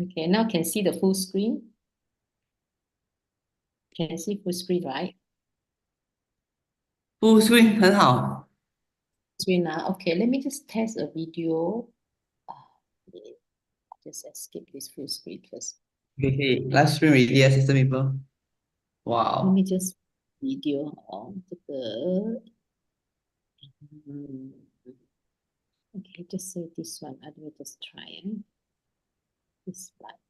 Okay, now can see the full screen. Can see full screen, right? Full screen 很好。Screen now. Okay, let me just test a video. Just escape this full screen first. Okay, live stream already, assistant people. Let Wow. me just video on the. Okay, just say this one. I will just try this slide.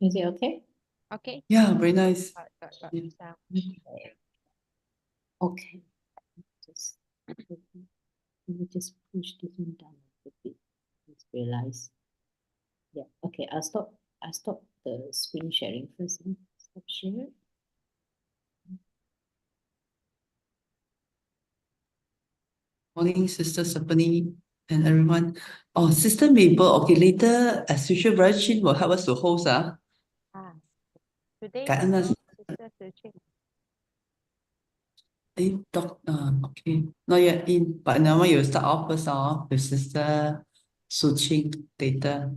Is it okay? Okay. Yeah, very nice. Got Yeah. sound. Okay. Just let me just push this one down a bit. Just realize. Yeah. Okay. I'll stop the screen sharing first. Stop share. Morning, Sister Stephanie and everyone. Oh, Sister Mabel. Okay, later, as usual, Brother Chin will help us to host. Today, Cảm ơn. Sister Searching. Okay. Not yet in, but now you start off first with Sister Suching later.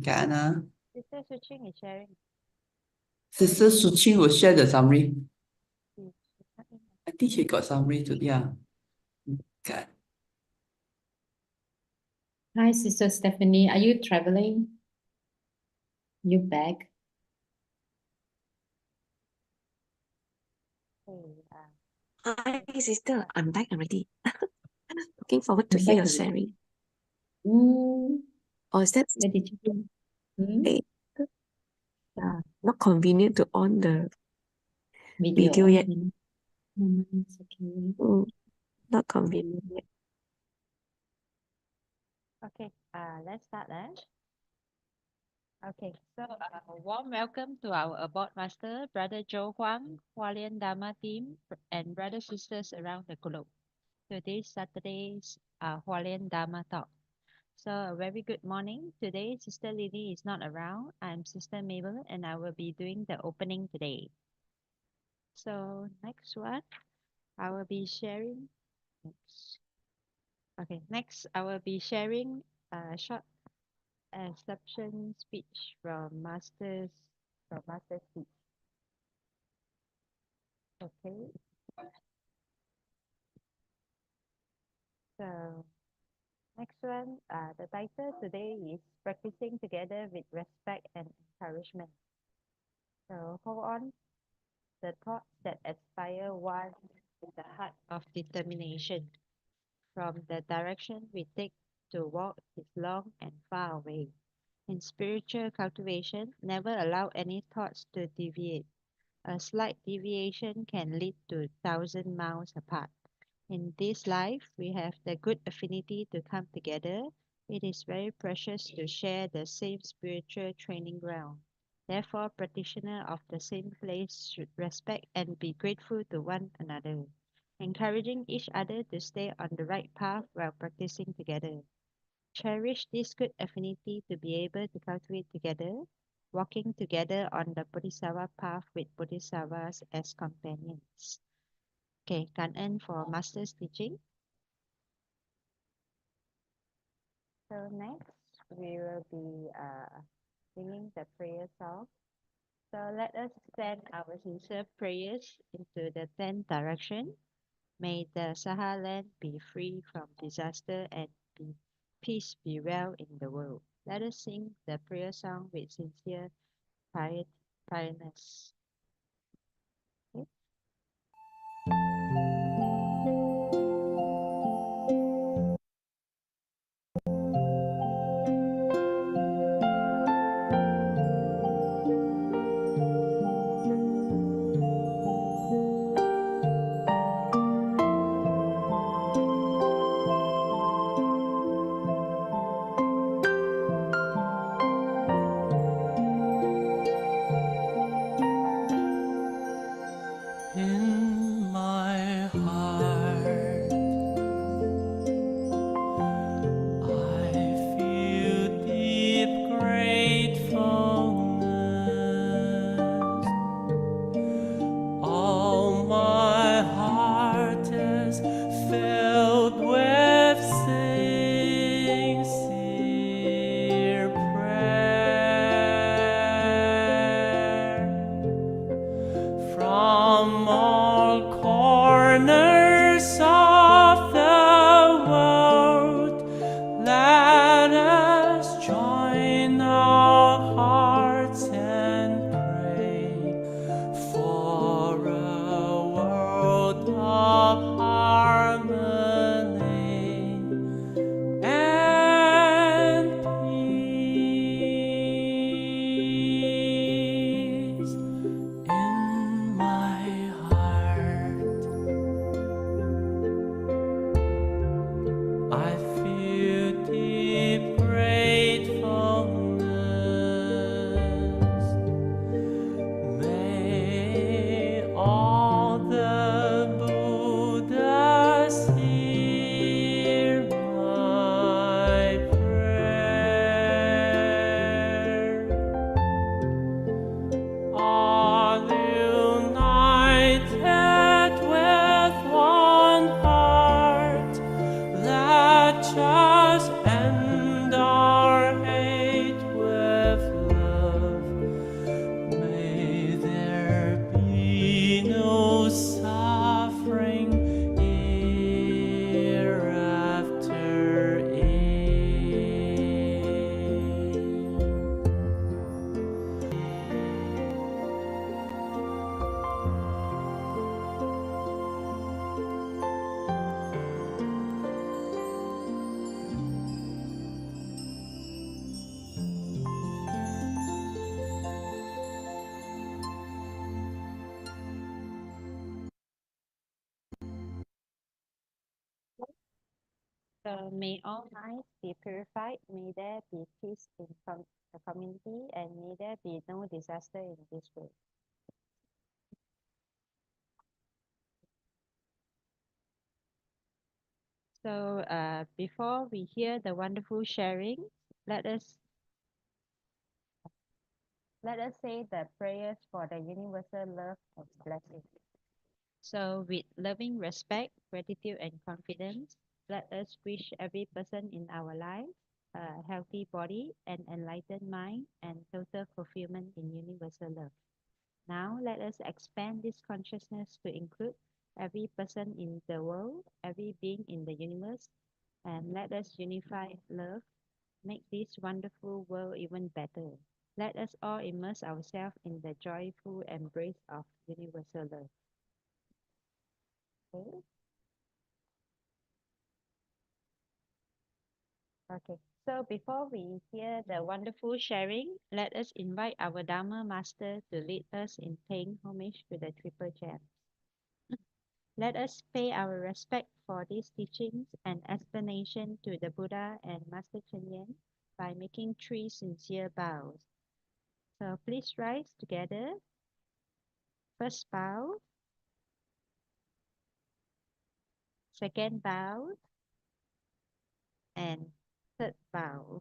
Cảm ơn. Sister Searching is sharing. Sister Suching will share the summary. She's not in. I think she got summary too. Yeah. Okay. Hi, Sister Stephanie. Are you traveling? You back? Okay, Hi, sister. I'm back already. Looking forward to You're hear back your already? sharing. Or is that Where did you go? eh, not convenient to on the video yet? It's okay. Not convenient yet. Okay, let's start then. Okay, so warm welcome to our Abort Master, Brother Joe Huang, Hualien Dharma team, and brothers sisters around the globe. Today's Saturday's Hualien Dharma talk. So a very good morning. Today, Sister Lily is not around. I'm Sister Mabel, and I will be doing the opening today. So next one, I will be sharing. Next I will be sharing a short exception speech from Master's speech. Okay. So next one, the title today is Practicing Together with Respect and Encouragement. So hold on the thoughts that aspire one with the heart of determination. From the direction we take to walk is long and far away. In spiritual cultivation, never allow any thoughts to deviate. A slight deviation can lead to 1,000 miles apart. In this life, we have the good affinity to come together. It is very precious to share the same spiritual training ground. Therefore, practitioners of the same place should respect and be grateful to one another, encouraging each other to stay on the right path while practicing together. Cherish this good affinity to be able to cultivate together, walking together on the Bodhisattva path with Bodhisattvas as companions. Okay,感恩 for Master's teaching. So next, we will be singing the prayer song. So let us send our sincere prayers into the 10th direction. May the Saha land be free from disaster and peace be well in the world. Let us sing the prayer song with sincere pioneers. Okay. So may all minds be purified, may there be peace in the community, and may there be no disaster in this world. So before we hear the wonderful sharing, let us say the prayers for the universal love and blessing. So with loving respect, gratitude, and confidence, let us wish every person in our life a healthy body, an enlightened mind, and total fulfillment in universal love. Now let us expand this consciousness to include every person in the world, every being in the universe, and let us unify love, make this wonderful world even better. Let us all immerse ourselves in the joyful embrace of universal love. Okay. Okay, so before we hear the wonderful sharing, let us invite our Dharma Master to lead us in paying homage to the Triple Gems. Let us pay our respect for these teachings and explanation to the Buddha and Master Cheng Yen by making 3 sincere bows. So please rise together. First bow, second bow, and third bow.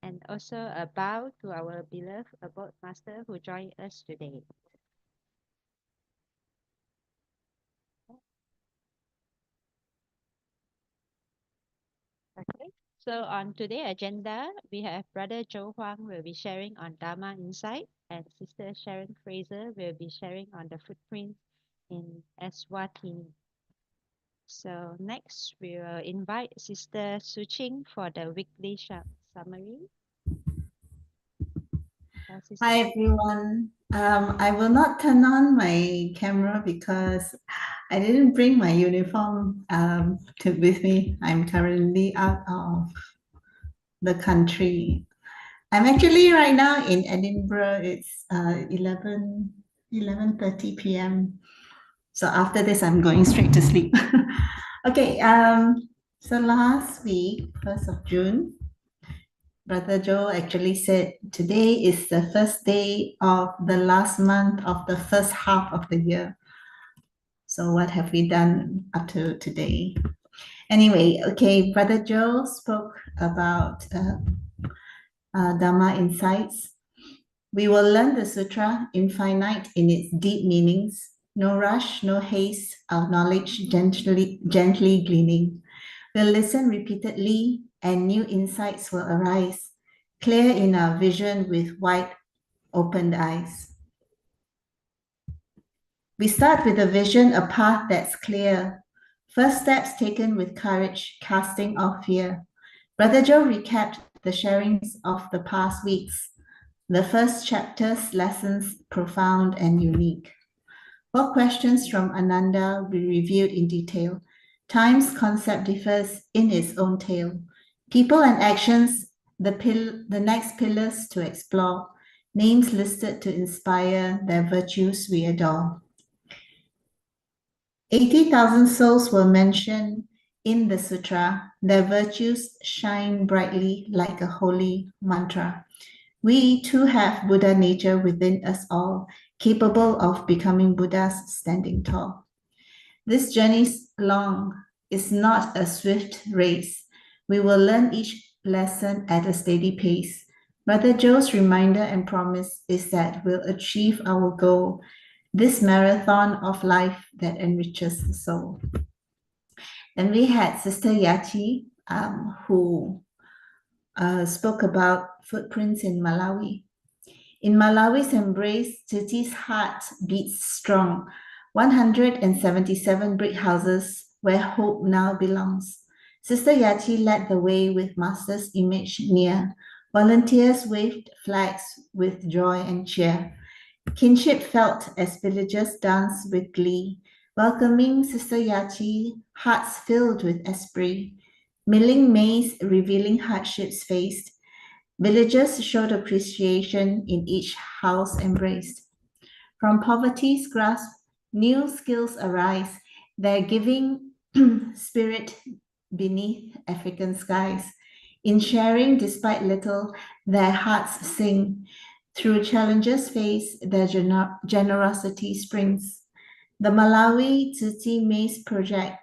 And also a bow to our beloved Abode Master who joined us today. Okay, so on today's agenda, we have Brother Joe Huang will be sharing on Dharma Insights, and Sister Sharon Frazer will be sharing on the footprints in Eswatini. So next, we will invite Sister Suching for the weekly summary. Hi everyone. I will not turn on my camera because I didn't bring my uniform with me. I'm currently out of the country. I'm actually right now in Edinburgh. It's 11:30 p.m. So after this, I'm going straight to sleep. Okay. So last week, 1st of June, Brother Joe actually said today is the first day of the last month of the first half of the year. So what have we done up to today? Anyway, okay, Brother Joe spoke about Dharma Insights. We will learn the sutra infinite in its deep meanings. No rush, no haste, our knowledge gently gleaning. We'll listen repeatedly and new insights will arise, clear in our vision with wide opened eyes. We start with a vision, a path that's clear. First steps taken with courage, casting off fear. Brother Joe recapped the sharings of the past weeks. The first chapter's lessons profound and unique. 4 questions from Ananda we reviewed in detail. Time's concept differs in its own tale. People and actions, the next pillars to explore. Names listed to inspire their virtues we adore. 80,000 souls were mentioned in the sutra. Their virtues shine brightly like a holy mantra. We too have Buddha nature within us all, capable of becoming Buddhas standing tall. This journey's long, is not a swift race. We will learn each lesson at a steady pace. Brother Joe's reminder and promise is that we'll achieve our goal, this marathon of life that enriches the soul. Then we had Sister Yati, who spoke about footprints in Malawi. In Malawi's embrace, Titi's heart beats strong. 177 brick houses where hope now belongs. Sister Yati led the way with Master's image near. Volunteers waved flags with joy and cheer. Kinship felt as villagers danced with glee, welcoming Sister Yati, hearts filled with esprit. Milling maize revealing hardships faced. Villagers showed appreciation in each house embraced. From poverty's grasp, new skills arise. Their giving spirit beneath African skies. In sharing, despite little, their hearts sing. Through challenges faced, their generosity springs. The Malawi Tsuti Maize projects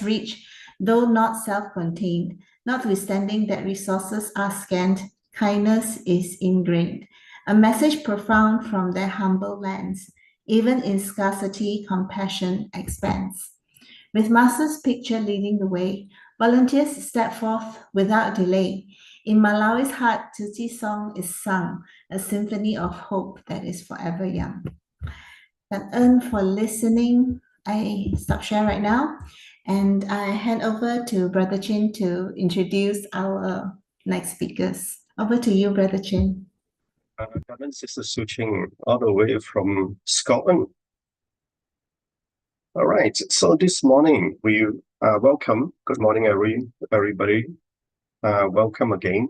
reach, though not self-contained. Notwithstanding that resources are scant, kindness is ingrained. A message profound from their humble lands. Even in scarcity, compassion expands. With Master's picture leading the way, volunteers step forth without delay. In Malawi's heart, Tutsi song is sung, a symphony of hope that is forever young. Thank you for listening. I stop share right now, and I hand over to Brother Chin to introduce our next speakers. Over to you, Brother Chin. Sister Suching, all the way from Scotland. All right, so this morning we welcome. Good morning, everybody. Welcome again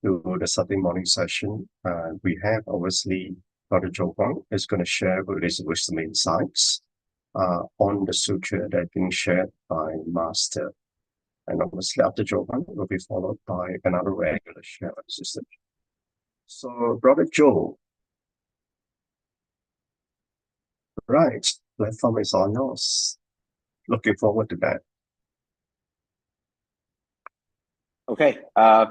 to the Saturday morning session. We have obviously Dr. Joe Huang is going to share with his wisdom insights on the sutra that being shared by Master. And obviously after Joe Huang will be followed by another regular share sister. So Brother Joe, right, platform is all yours. Looking forward to that. Okay,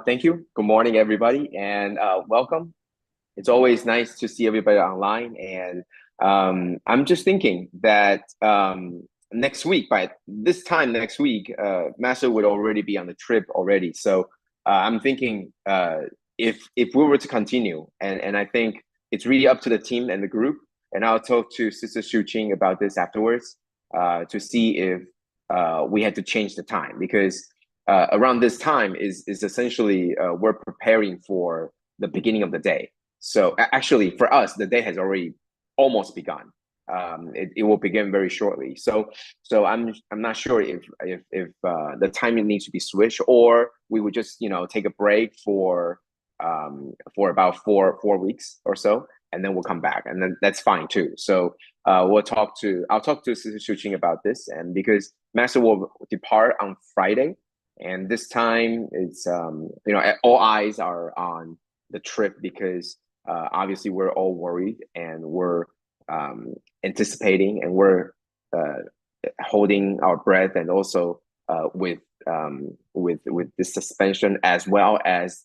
thank you. Good morning, everybody, and welcome. It's always nice to see everybody online, and I'm just thinking that next week, by this time next week, Master would already be on the trip already. So I'm thinking if we were to continue, and I think it's really up to the team and the group, and I'll talk to Sister Shuqing about this afterwards to see if we had to change the time, because around this time is essentially we're preparing for the beginning of the day. So actually for us, the day has already almost begun. It will begin very shortly. So I'm not sure if the timing needs to be switched, or we would just take a break for about four weeks or so, and then we'll come back, and then that's fine too. So I'll talk to Sister Shuqing about this, and because Master will depart on Friday, and this time it's all eyes are on the trip, because obviously we're all worried, and we're anticipating, and we're holding our breath, and also with the suspension, as well as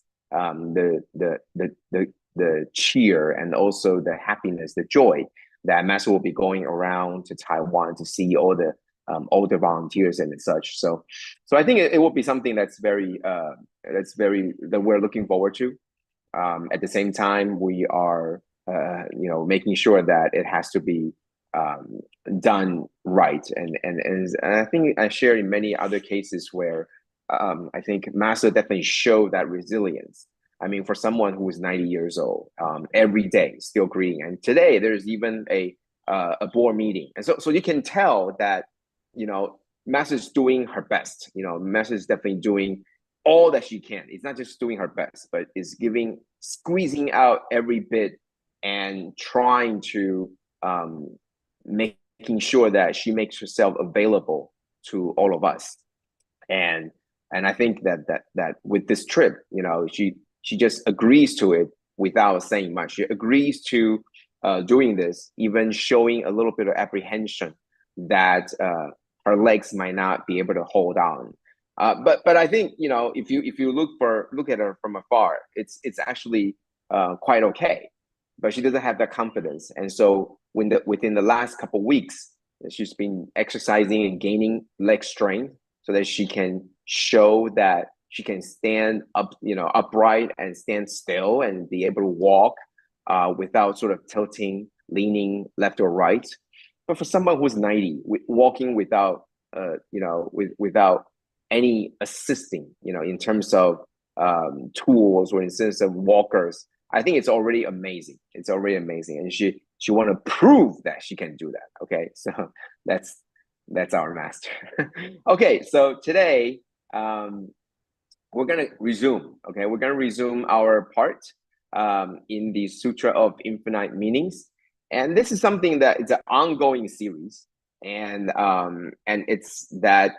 the cheer, and also the happiness, the joy that Master will be going around to Taiwan to see all the volunteers and such. So I think it will be something that we're looking forward to. At the same time, we are making sure that it has to be done right, and I think I shared in many other cases where I think Master definitely showed that resilience. I mean, for someone who is 90 years old, every day still greeting, and today there's even a board meeting, and so you can tell that Master's doing her best. Master's definitely doing all that she can. It's not just doing her best, but is squeezing out every bit, and trying to making sure that she makes herself available to all of us. And I think that with this trip, she just agrees to it without saying much. She agrees to doing this, even showing a little bit of apprehension that her legs might not be able to hold on. But I think if you look at her from afar, it's actually quite okay. But she doesn't have that confidence, and so within the last couple of weeks, she's been exercising and gaining leg strength so that she can show that she can stand up, upright, and stand still, and be able to walk without sort of tilting, leaning left or right. But for someone who's 90, walking without without any assisting, in terms of tools, or in sense of walkers, I think it's already amazing. It's already amazing, and she want to prove that she can do that. Okay, so that's our Master. Okay, so today we're gonna resume. Okay, we're gonna resume our part in the Sutra of Infinite Meanings, and this is something that it's an ongoing series. and it's that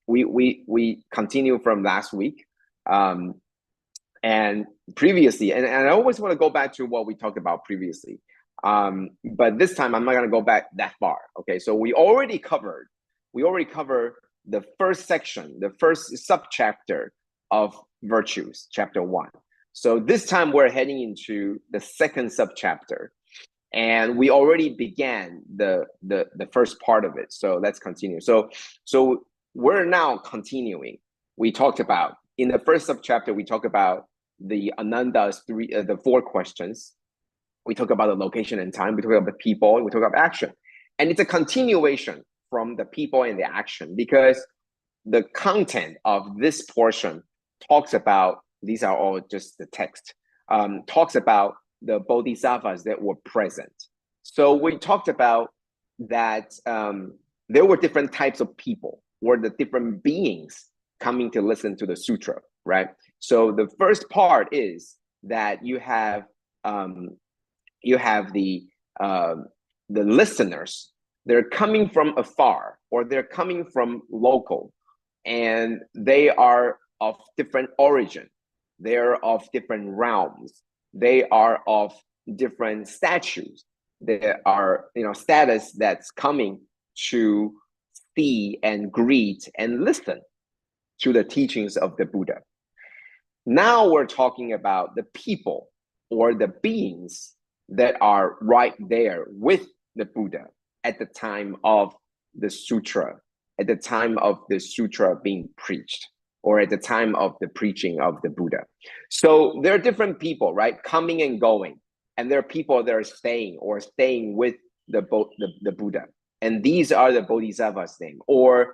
we continue from last week, and previously, and I always want to go back to what we talked about previously, but this time I'm not going to go back that far. Okay, so we already covered the first section, the first subchapter of virtues, chapter 1. So this time we're heading into the second subchapter, and we already began the first part of it. So let's continue. So we're now continuing. We talked about, in the first subchapter, we talked about the Ananda's the 4 questions. We talk about the location and time. We talk about the people. And we talk about action, and it's a continuation from the people and the action, because the content of this portion talks about, these are all just the text, talks about the bodhisattvas that were present. So we talked about that there were different types of people, or the different beings coming to listen to the sutra, right? So the first part is that you have the listeners. They're coming from afar, or they're coming from local, and they are of different origin. They're of different realms. They are of different statues. There are, status that's coming to see and greet and listen to the teachings of the Buddha. Now we're talking about the people, or the beings that are right there with the Buddha at the time of the sutra, at the time of the sutra being preached, or at the time of the preaching of the Buddha. So there are different people, right, coming and going, and there are people that are staying with the Buddha, and these are the bodhisattvas' name. Or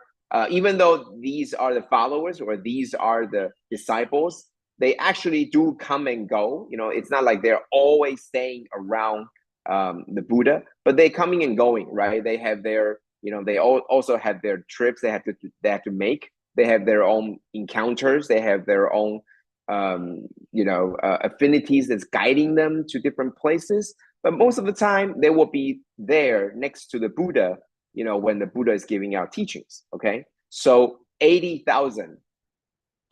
even though these are the followers, or these are the disciples, they actually do come and go. It's not like they're always staying around the Buddha, but they're coming and going, right? They have their, they also have their trips they have to make. They have their own encounters. They have their own, affinities that's guiding them to different places. But most of the time, they will be there next to the Buddha, when the Buddha is giving out teachings. Okay, so 80,000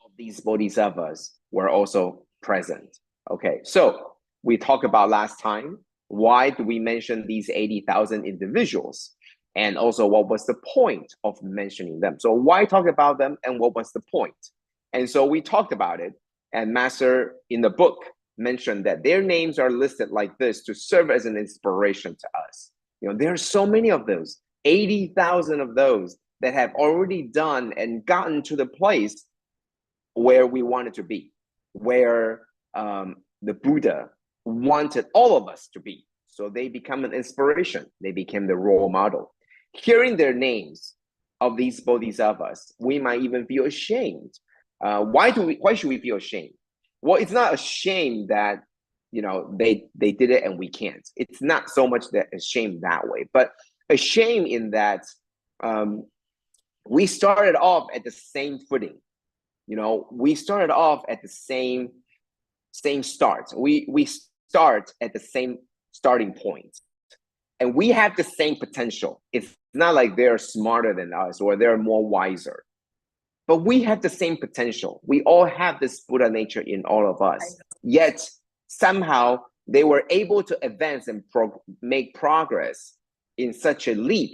of these bodhisattvas were also present. Okay, so we talked about last time, why do we mention these 80,000 individuals? And also, what was the point of mentioning them? So why talk about them, and what was the point? And so we talked about it, and Master in the book mentioned that their names are listed like this to serve as an inspiration to us. There are so many of those, 80,000 of those that have already done and gotten to the place where we wanted to be, where the Buddha wanted all of us to be. So they become an inspiration. They became the role model. Hearing their names of these bodhisattvas, we might even feel ashamed. Why should we feel ashamed? Well, it's not a shame that they did it and we can't. It's not so much that a shame that way, but a shame in that we started off at the same footing. We started off at the same start. We start at the same starting point, and we have the same potential. It's not like they're smarter than us or they're more wiser, but we have the same potential. We all have this Buddha nature in all of us. Yet somehow they were able to advance and make progress in such a leap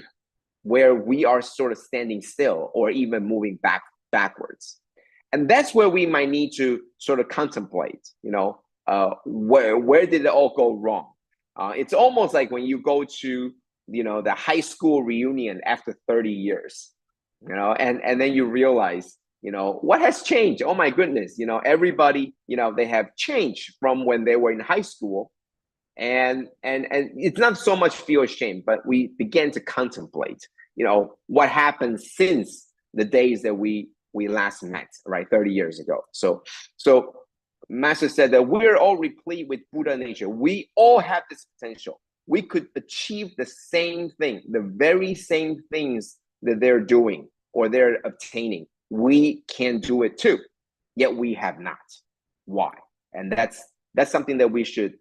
where we are sort of standing still or even moving backwards. And that's where we might need to sort of contemplate, where did it all go wrong? It's almost like when you go to, the high school reunion after 30 years, and then you realize, what has changed? Oh my goodness, everybody, they have changed from when they were in high school. And it's not so much feel ashamed, but we began to contemplate, what happened since the days that we last met, right, 30 years ago. So Master said that we're all replete with Buddha nature. We all have this potential. We could achieve the same thing, the very same things that they're doing or they're obtaining. We can do it too, yet we have not. Why? And that's something that we should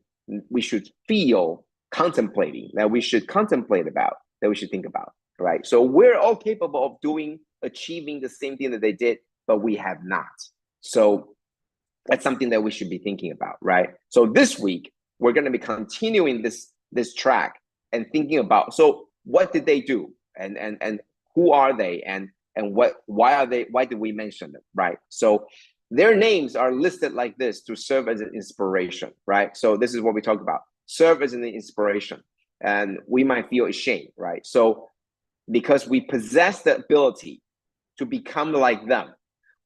feel contemplating, that we should contemplate about, that we should think about. right? So we're all capable of achieving the same thing that they did, but we have not. So that's something that we should be thinking about, right? So this week, we're going to be continuing this track and thinking about, so what did they do? And who are they? And why did we mention them, right? So their names are listed like this to serve as an inspiration, right? So this is what we talk about, serve as an inspiration. And we might feel ashamed, right? So because we possess the ability to become like them,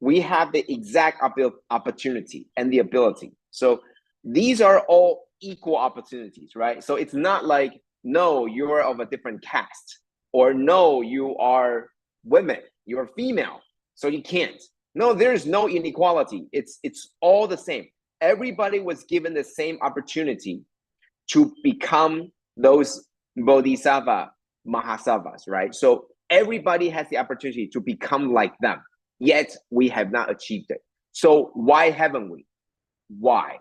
we have the exact opportunity and the ability. So these are all equal opportunities, right? So it's not like, no, you're of a different caste, or no, you are women, you're female, so you can't. No, there's no inequality. It's all the same. Everybody was given the same opportunity to become those bodhisattva mahasattvas, right? So everybody has the opportunity to become like them, yet we have not achieved it. So why haven't we? Why?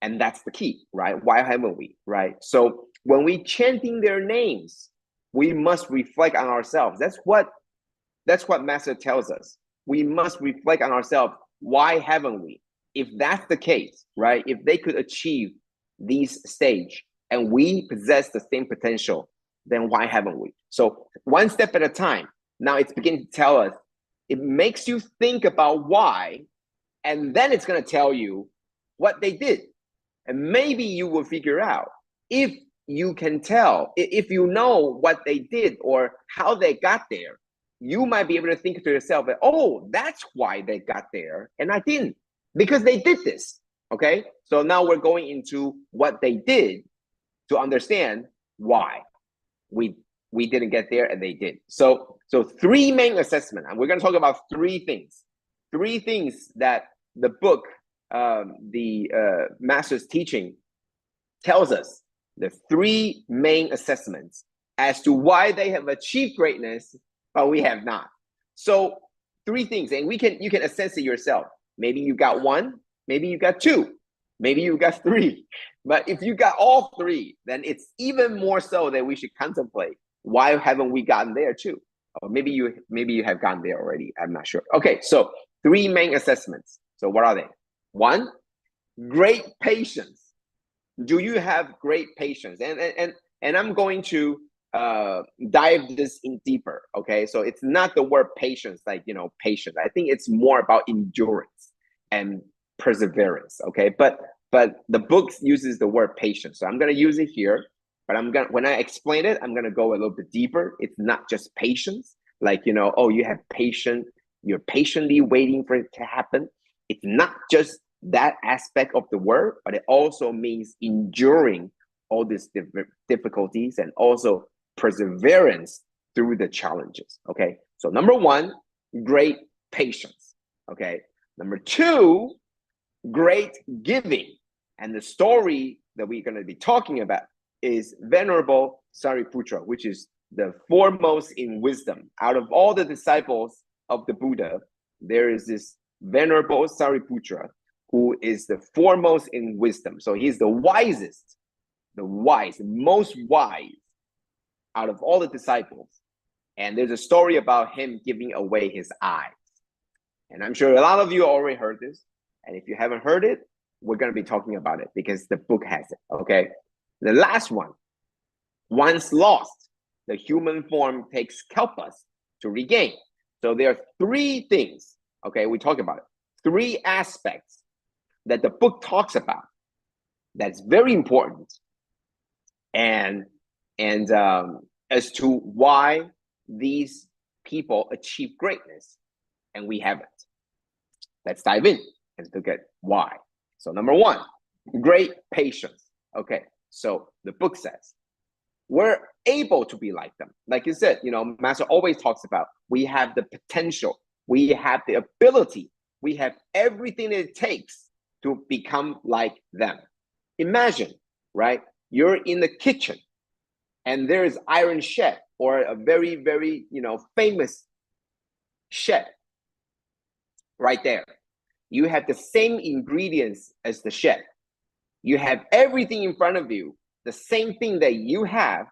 And that's the key, right? Why haven't we, right? So when we chanting their names, we must reflect on ourselves. That's what Master tells us. We must reflect on ourselves. Why haven't we? If that's the case, right? If they could achieve these stage and we possess the same potential, then why haven't we? So one step at a time. Now it's beginning to tell us, it makes you think about why, and then it's going to tell you what they did. And maybe you will figure out, if you can tell, if you know what they did or how they got there, you might be able to think to yourself that, oh, that's why they got there and I didn't, because they did this. Okay, so now we're going into what they did to understand why we didn't get there and they did. So three main assessments, and we're going to talk about three things that the book, the master's teaching, tells us, the three main assessments as to why they have achieved greatness but we have not. So three things, and you can assess it yourself. Maybe you got one, maybe you got two, maybe you got three. But if you got all three, then it's even more so that we should contemplate, why haven't we gotten there too? Or maybe you have gotten there already. I'm not sure. Okay, so three main assessments. So what are they? One, great patience. Do you have great patience? And I'm going to dive this in deeper. Okay, so it's not the word patience, like, patience. I think it's more about endurance and perseverance. Okay, but the book uses the word patience, so I'm going to use it here. But when I explain it, I'm going to go a little bit deeper. It's not just patience, like, oh, you have patience, you're patiently waiting for it to happen. It's not just that aspect of the word, but it also means enduring all these difficulties and also perseverance through the challenges. Okay, so number one, great patience. Okay, number two, great giving. And the story that we're going to be talking about is Venerable Sariputra, which is the foremost in wisdom. Out of all the disciples of the Buddha, there is this Venerable Sariputra who is the foremost in wisdom. So he's the wisest, most wise out of all the disciples. And there's a story about him giving away his eyes. And I'm sure a lot of you already heard this. And if you haven't heard it, we're going to be talking about it because the book has it. Okay. The last one, once lost, the human form takes kalpas to regain. So there are three things. Okay. We talk about it. Three aspects that the book talks about that's very important. And as to why these people achieve greatness and we haven't. Let's dive in and look at why. So number one, great patience. Okay, so the book says we're able to be like them. Like you said, Master always talks about, we have the potential, we have the ability, we have everything that it takes to become like them. Imagine, right? You're in the kitchen and there is iron chef or a very, very, famous chef right there. You have the same ingredients as the chef. You have everything in front of you. The same thing that you have,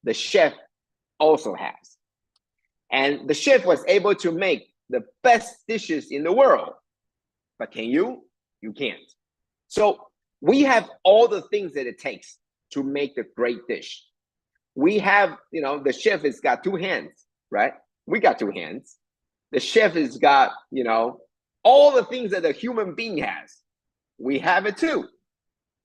the chef also has. And the chef was able to make the best dishes in the world. But can you? You can't. So we have all the things that it takes to make the great dish. We have, the chef has got 2 hands, right? We got 2 hands. The chef has got, all the things that a human being has. We have it too.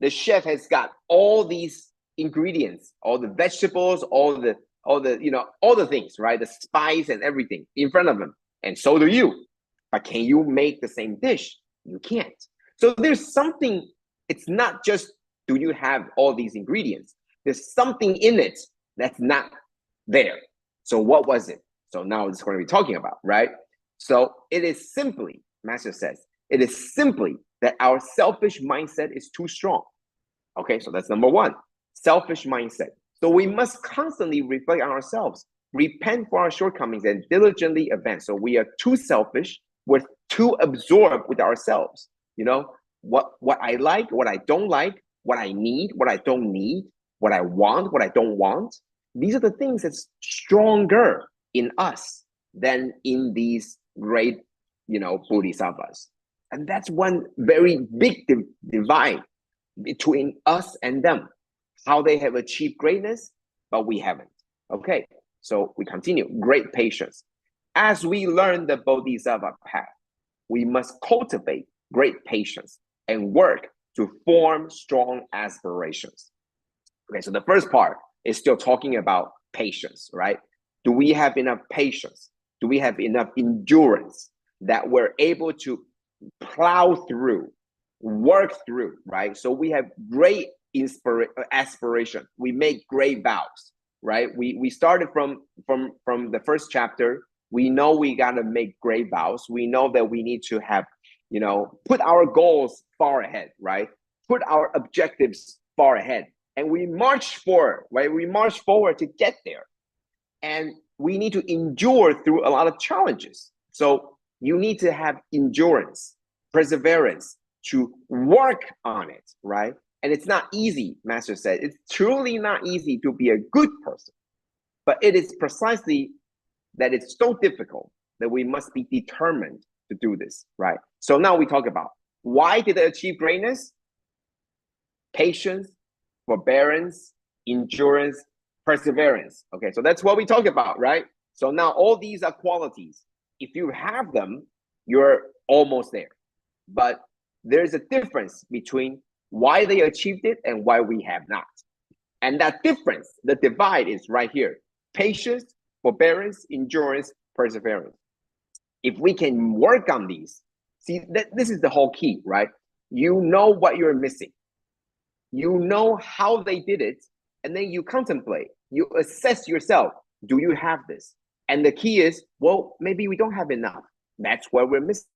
The chef has got all these ingredients, all the vegetables, all the things, right? The spice and everything in front of them. And so do you. But can you make the same dish? You can't. So there's something, it's not just do you have all these ingredients? There's something in it that's not there. So what was it? So now it's going to be talking about, right? So it is simply, Master says, it is simply that our selfish mindset is too strong. Okay, so that's number 1, selfish mindset. So we must constantly reflect on ourselves, repent for our shortcomings, and diligently advance. So we are too selfish, we're too absorbed with ourselves. What I like, what I don't like, what I need, what I don't need, what I want, what I don't want. These are the things that's stronger in us than in these great, bodhisattvas. And that's one very big divide between us and them, how they have achieved greatness, but we haven't. Okay, so we continue. Great patience. As we learn the bodhisattva path, we must cultivate great patience and work to form strong aspirations. Okay, so the first part is still talking about patience, right? Do we have enough patience? Do we have enough endurance that we're able to plow through, work through, right? So we have great aspiration. We make great vows, right? We started from the first chapter. We know we got to make great vows. We know that we need to have, put our goals far ahead, right? Put our objectives far ahead. And we march forward, right? We march forward to get there. And we need to endure through a lot of challenges. So you need to have endurance, perseverance to work on it, right? And it's not easy, Master said. It's truly not easy to be a good person. But it is precisely that it's so difficult that we must be determined to do this, right? So now we talk about why did they achieve greatness? Patience, forbearance, endurance, perseverance. Okay, so that's what we talk about, right? So now all these are qualities. If you have them, you're almost there. But there's a difference between why they achieved it and why we have not. And that difference, the divide is right here. Patience, forbearance, endurance, perseverance. If we can work on these, see, this is the whole key, right? You know what you're missing. You know how they did it, and then you contemplate, you assess yourself. Do you have this? And the key is, well, maybe we don't have enough. That's where we're missing.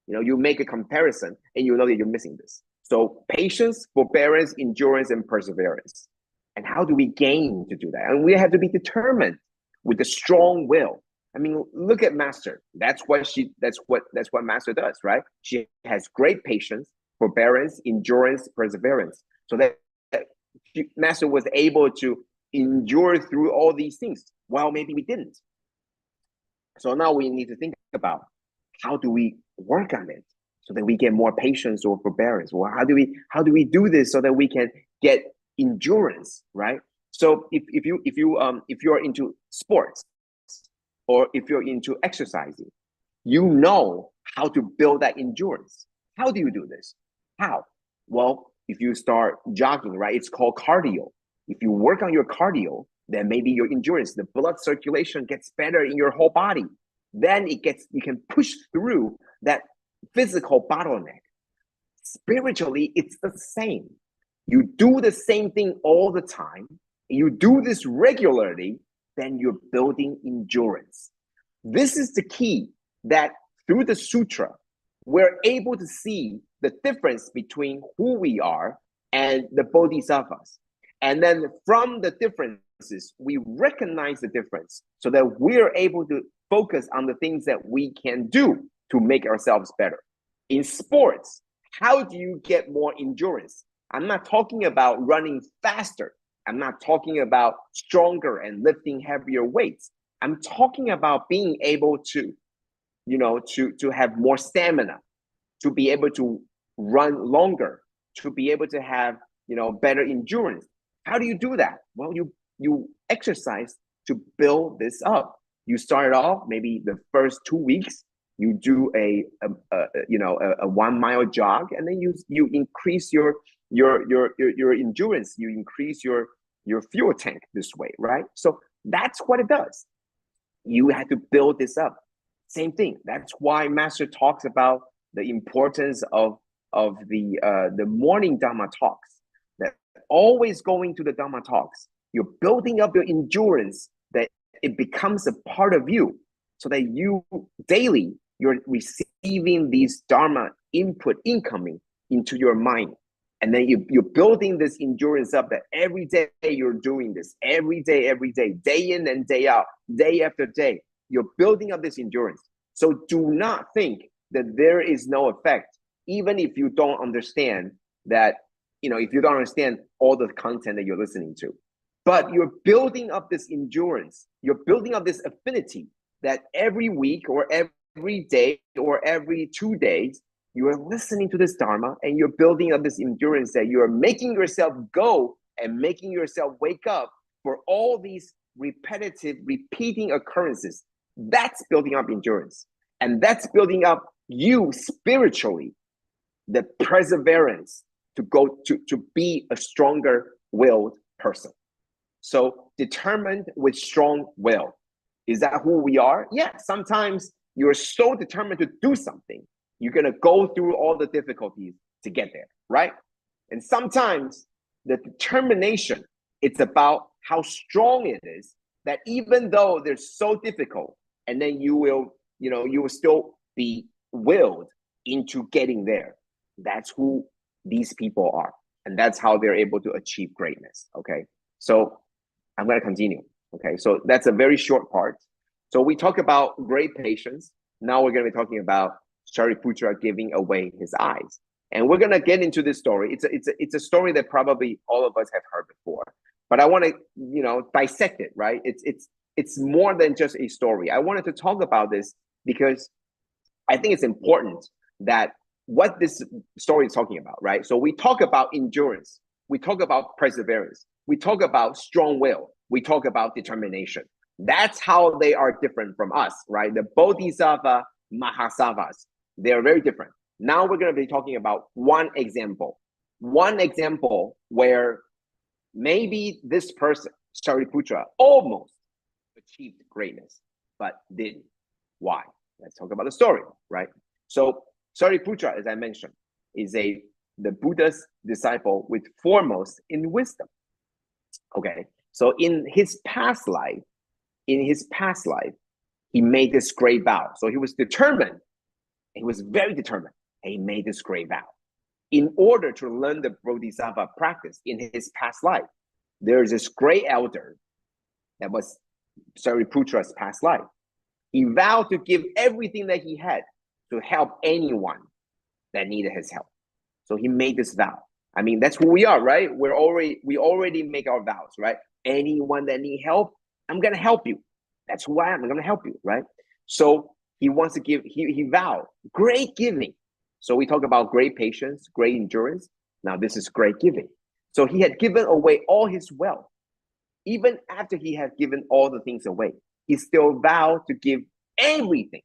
You make a comparison and you know that you're missing this. So patience, forbearance, endurance, and perseverance. And how do we gain to do that? And we have to be determined with a strong will. I mean, look at Master. That's what Master does, right? She has great patience, forbearance, endurance, perseverance. So that Master was able to endure through all these things. Well, maybe we didn't. So now we need to think about how do we work on it so that we get more patience or forbearance? Well, how do we do this so that we can get endurance, right? So if you're into sports or if you're into exercising, you know how to build that endurance. How do you do this? How? Well, if you start jogging, right, it's called cardio. If you work on your cardio, then maybe your endurance, the blood circulation gets better in your whole body. Then you can push through that physical bottleneck. Spiritually, it's the same. You do the same thing all the time. You do this regularly, then you're building endurance. This is the key, that through the sutra, we're able to see the difference between who we are and the bodhisattvas. And then from the differences, we recognize the difference so that we're able to focus on the things that we can do to make ourselves better. In sports, how do you get more endurance? I'm not talking about running faster. I'm not talking about stronger and lifting heavier weights. I'm talking about being able to, to have more stamina, to be able to run longer, to be able to have, better endurance. How do you do that? Well, you exercise to build this up. You start off maybe the first 2 weeks, you do a 1 mile jog, and then you increase your endurance, you increase your fuel tank this way, right? So that's what it does. You have to build this up. Same thing. That's why Master talks about the importance of the morning Dharma talks. That always going to the Dharma talks, you're building up your endurance, that it becomes a part of you, so that you daily you're receiving these Dharma input incoming into your mind. And then you're building this endurance up, that every day you're doing this, every day, day in and day out, day after day, you're building up this endurance. So do not think that there is no effect, even if you don't understand that, if you don't understand all the content that you're listening to. But you're building up this endurance, you're building up this affinity, that every week or every day or every 2 days, you are listening to this Dharma, and you're building up this endurance, that you are making yourself go and making yourself wake up for all these repetitive, repeating occurrences. That's building up endurance. And that's building up you spiritually, the perseverance to go to be a stronger willed person. So determined with strong will. Is that who we are? Yeah, sometimes you're so determined to do something, you're going to go through all the difficulties to get there, right? And sometimes the determination, it's about how strong it is, that even though they're so difficult, and then you will still be willed into getting there. That's who these people are. And that's how they're able to achieve greatness, okay? So I'm going to continue, okay? So that's a very short part. So we talk about great patience. Now we're going to be talking about Shariputra giving away his eyes. And we're going to get into this story. It's a story that probably all of us have heard before, but I want to, dissect it, right? It's more than just a story. I wanted to talk about this because I think it's important that what this story is talking about, right? So we talk about endurance, we talk about perseverance, we talk about strong will, we talk about determination. That's how they are different from us, right? The Bodhisattva Mahasattvas, they're very different. Now we're going to be talking about one example where maybe this person, Shariputra, almost achieved greatness, but didn't. Why? Let's talk about the story, right? So Shariputra, as I mentioned, is the Buddha's disciple with foremost in wisdom. Okay, so in his past life, he made this great vow. So he was determined. He was very determined. And he made this great vow. In order to learn the Bodhisattva practice in his past life, there is this great elder that was Shariputra's past life. He vowed to give everything that he had to help anyone that needed his help. So he made this vow. I mean, that's who we are, right? We already make our vows, right? Anyone that need help, I'm gonna help you. That's who I am. I'm gonna help you, right? So he wants to give. He vowed great giving. So we talk about great patience, great endurance. Now this is great giving. So he had given away all his wealth. Even after he had given all the things away, he still vowed to give everything.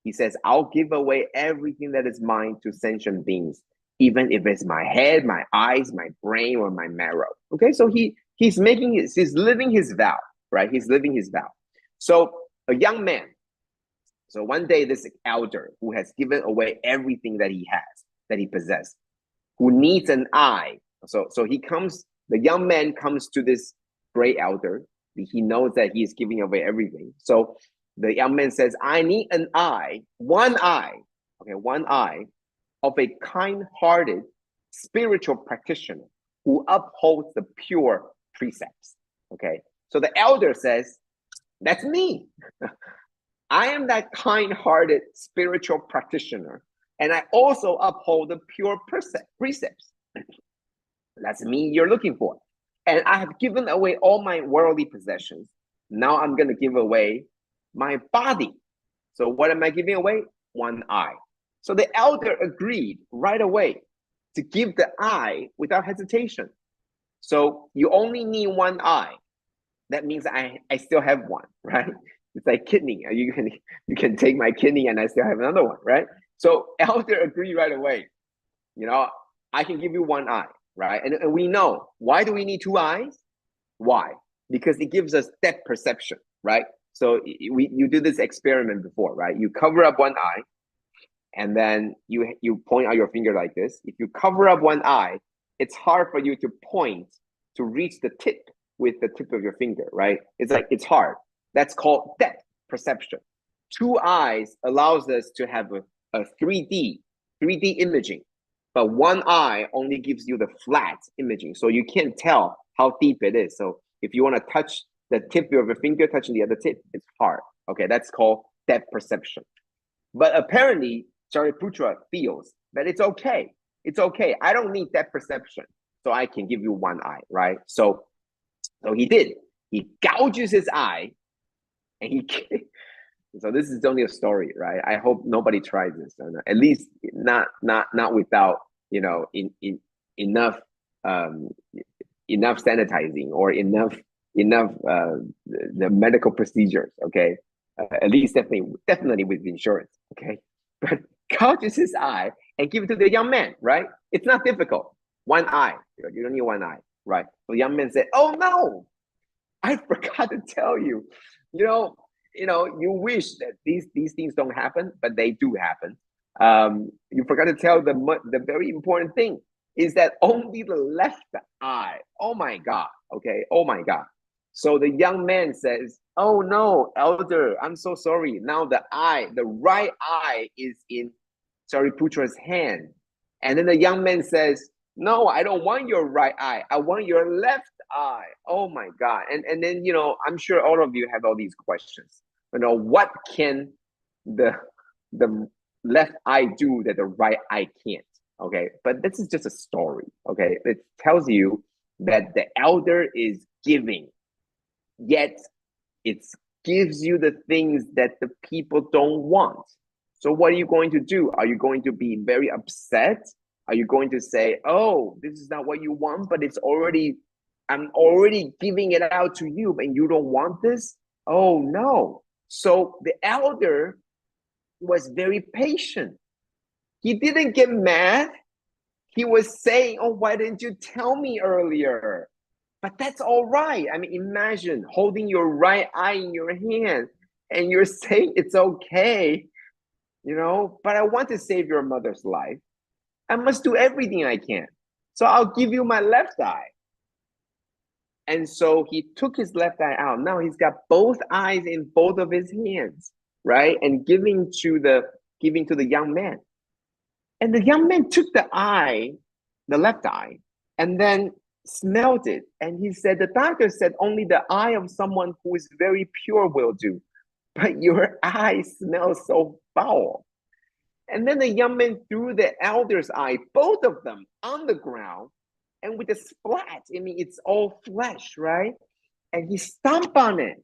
He says, I'll give away everything that is mine to sentient beings, even if it's my head, my eyes, my brain, or my marrow. Okay, so he's living his vow, right? He's living his vow. So a young man, so one day this elder who has given away everything that he has, that he possessed, who needs an eye. So the young man comes to this great elder. He knows that he is giving away everything. So the young man says, I need an eye, one eye of a kind-hearted spiritual practitioner who upholds the pure precepts. Okay, so the elder says, that's me. I am that kind-hearted spiritual practitioner, and I also uphold the pure precepts. That's me you're looking for. And I have given away all my worldly possessions. Now I'm going to give away my body. So what am I giving away? One eye. So the elder agreed right away to give the eye without hesitation. So you only need one eye. That means I still have one, right? It's like kidney. You can take my kidney and I still have another one, right? So elder agreed right away. You know, I can give you one eye, right? And we know, why do we need two eyes? Why? Because it gives us depth perception, right? So you do this experiment before, right? You cover up one eye, and then you point out your finger like this. If you cover up one eye, it's hard for you to point to reach the tip with the tip of your finger, right? It's hard. That's called depth perception. Two eyes allows us to have a 3D imaging, but one eye only gives you the flat imaging, so you can't tell how deep it is. So if you want to touch the tip of your finger touching the other tip, it's hard. Okay, that's called depth perception. But apparently, Shariputra feels that it's okay. It's okay. I don't need depth perception, so I can give you one eye, right? So he did. He gouges his eye, and he. So this is only a story, right? I hope nobody tries this, at least not without enough sanitizing or enough the medical procedures. Okay, at least definitely with insurance. Okay, but gouges his eye and give it to the young man, right? It's not difficult. One eye. You don't need one eye, right? So the young man said, "Oh no, I forgot to tell you. You wish that these things don't happen, but they do happen. You forgot to tell the very important thing is that only the left eye. Oh my God. Okay. Oh my God. So the young man says, "Oh no, elder, I'm so sorry. Now the right eye is in Shariputra's hand." And then the young man says, "No, I don't want your right eye. I want your left eye." Oh my God. And then, I'm sure all of you have all these questions. What can the left eye do that the right eye can't? Okay. But this is just a story. Okay. It tells you that the elder is giving, yet it gives you the things that the people don't want. So what are you going to do? Are you going to be very upset? Are you going to say, "Oh, this is not what you want, but I'm already giving it out to you, and you don't want this"? Oh no. So the elder was very patient. He didn't get mad. He was saying, "Oh, why didn't you tell me earlier?" But that's all right. I mean, imagine holding your right eye in your hand and you're saying it's okay, but I want to save your mother's life. I must do everything I can. So I'll give you my left eye. And so he took his left eye out. Now he's got both eyes in both of his hands, right? And giving to the young man. And the young man took the left eye, and then smelled it. And he said, "The doctor said only the eye of someone who is very pure will do. But your eye smells so foul." And then the young man threw the elder's eye, both of them, on the ground. And with a splat, I mean, it's all flesh, right? And he stomped on it.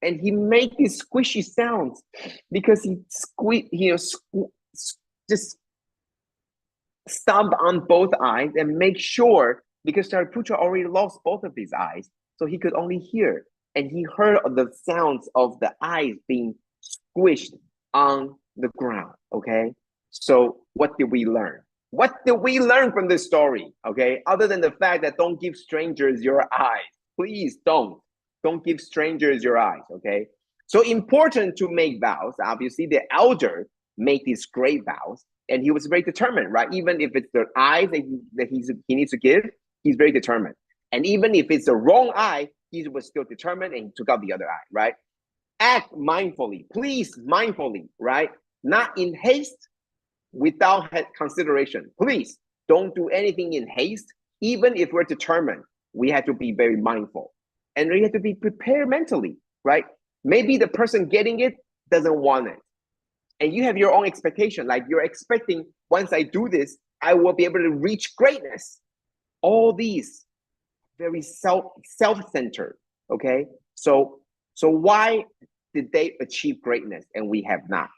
And he made these squishy sounds because he just stomp on both eyes and make sure, because Shariputra already lost both of his eyes, so he could only hear. And he heard the sounds of the eyes being squished on the ground, okay? So what did we learn? What did we learn from this story, okay? Other than the fact that don't give strangers your eyes. Please don't. Don't give strangers your eyes, okay? So important to make vows. Obviously, the elder made these great vows, and he was very determined, right? Even if it's the eye that he needs to give, he's very determined. And even if it's the wrong eye, he was still determined and he took out the other eye, right? Act mindfully, please, mindfully, right? Not in haste, without consideration. Please don't do anything in haste. Even if we're determined, we have to be very mindful. And we have to be prepared mentally, right? Maybe the person getting it doesn't want it. And you have your own expectation, like you're expecting, once I do this, I will be able to reach greatness. All these very self-centered, okay? So why did they achieve greatness and we have not?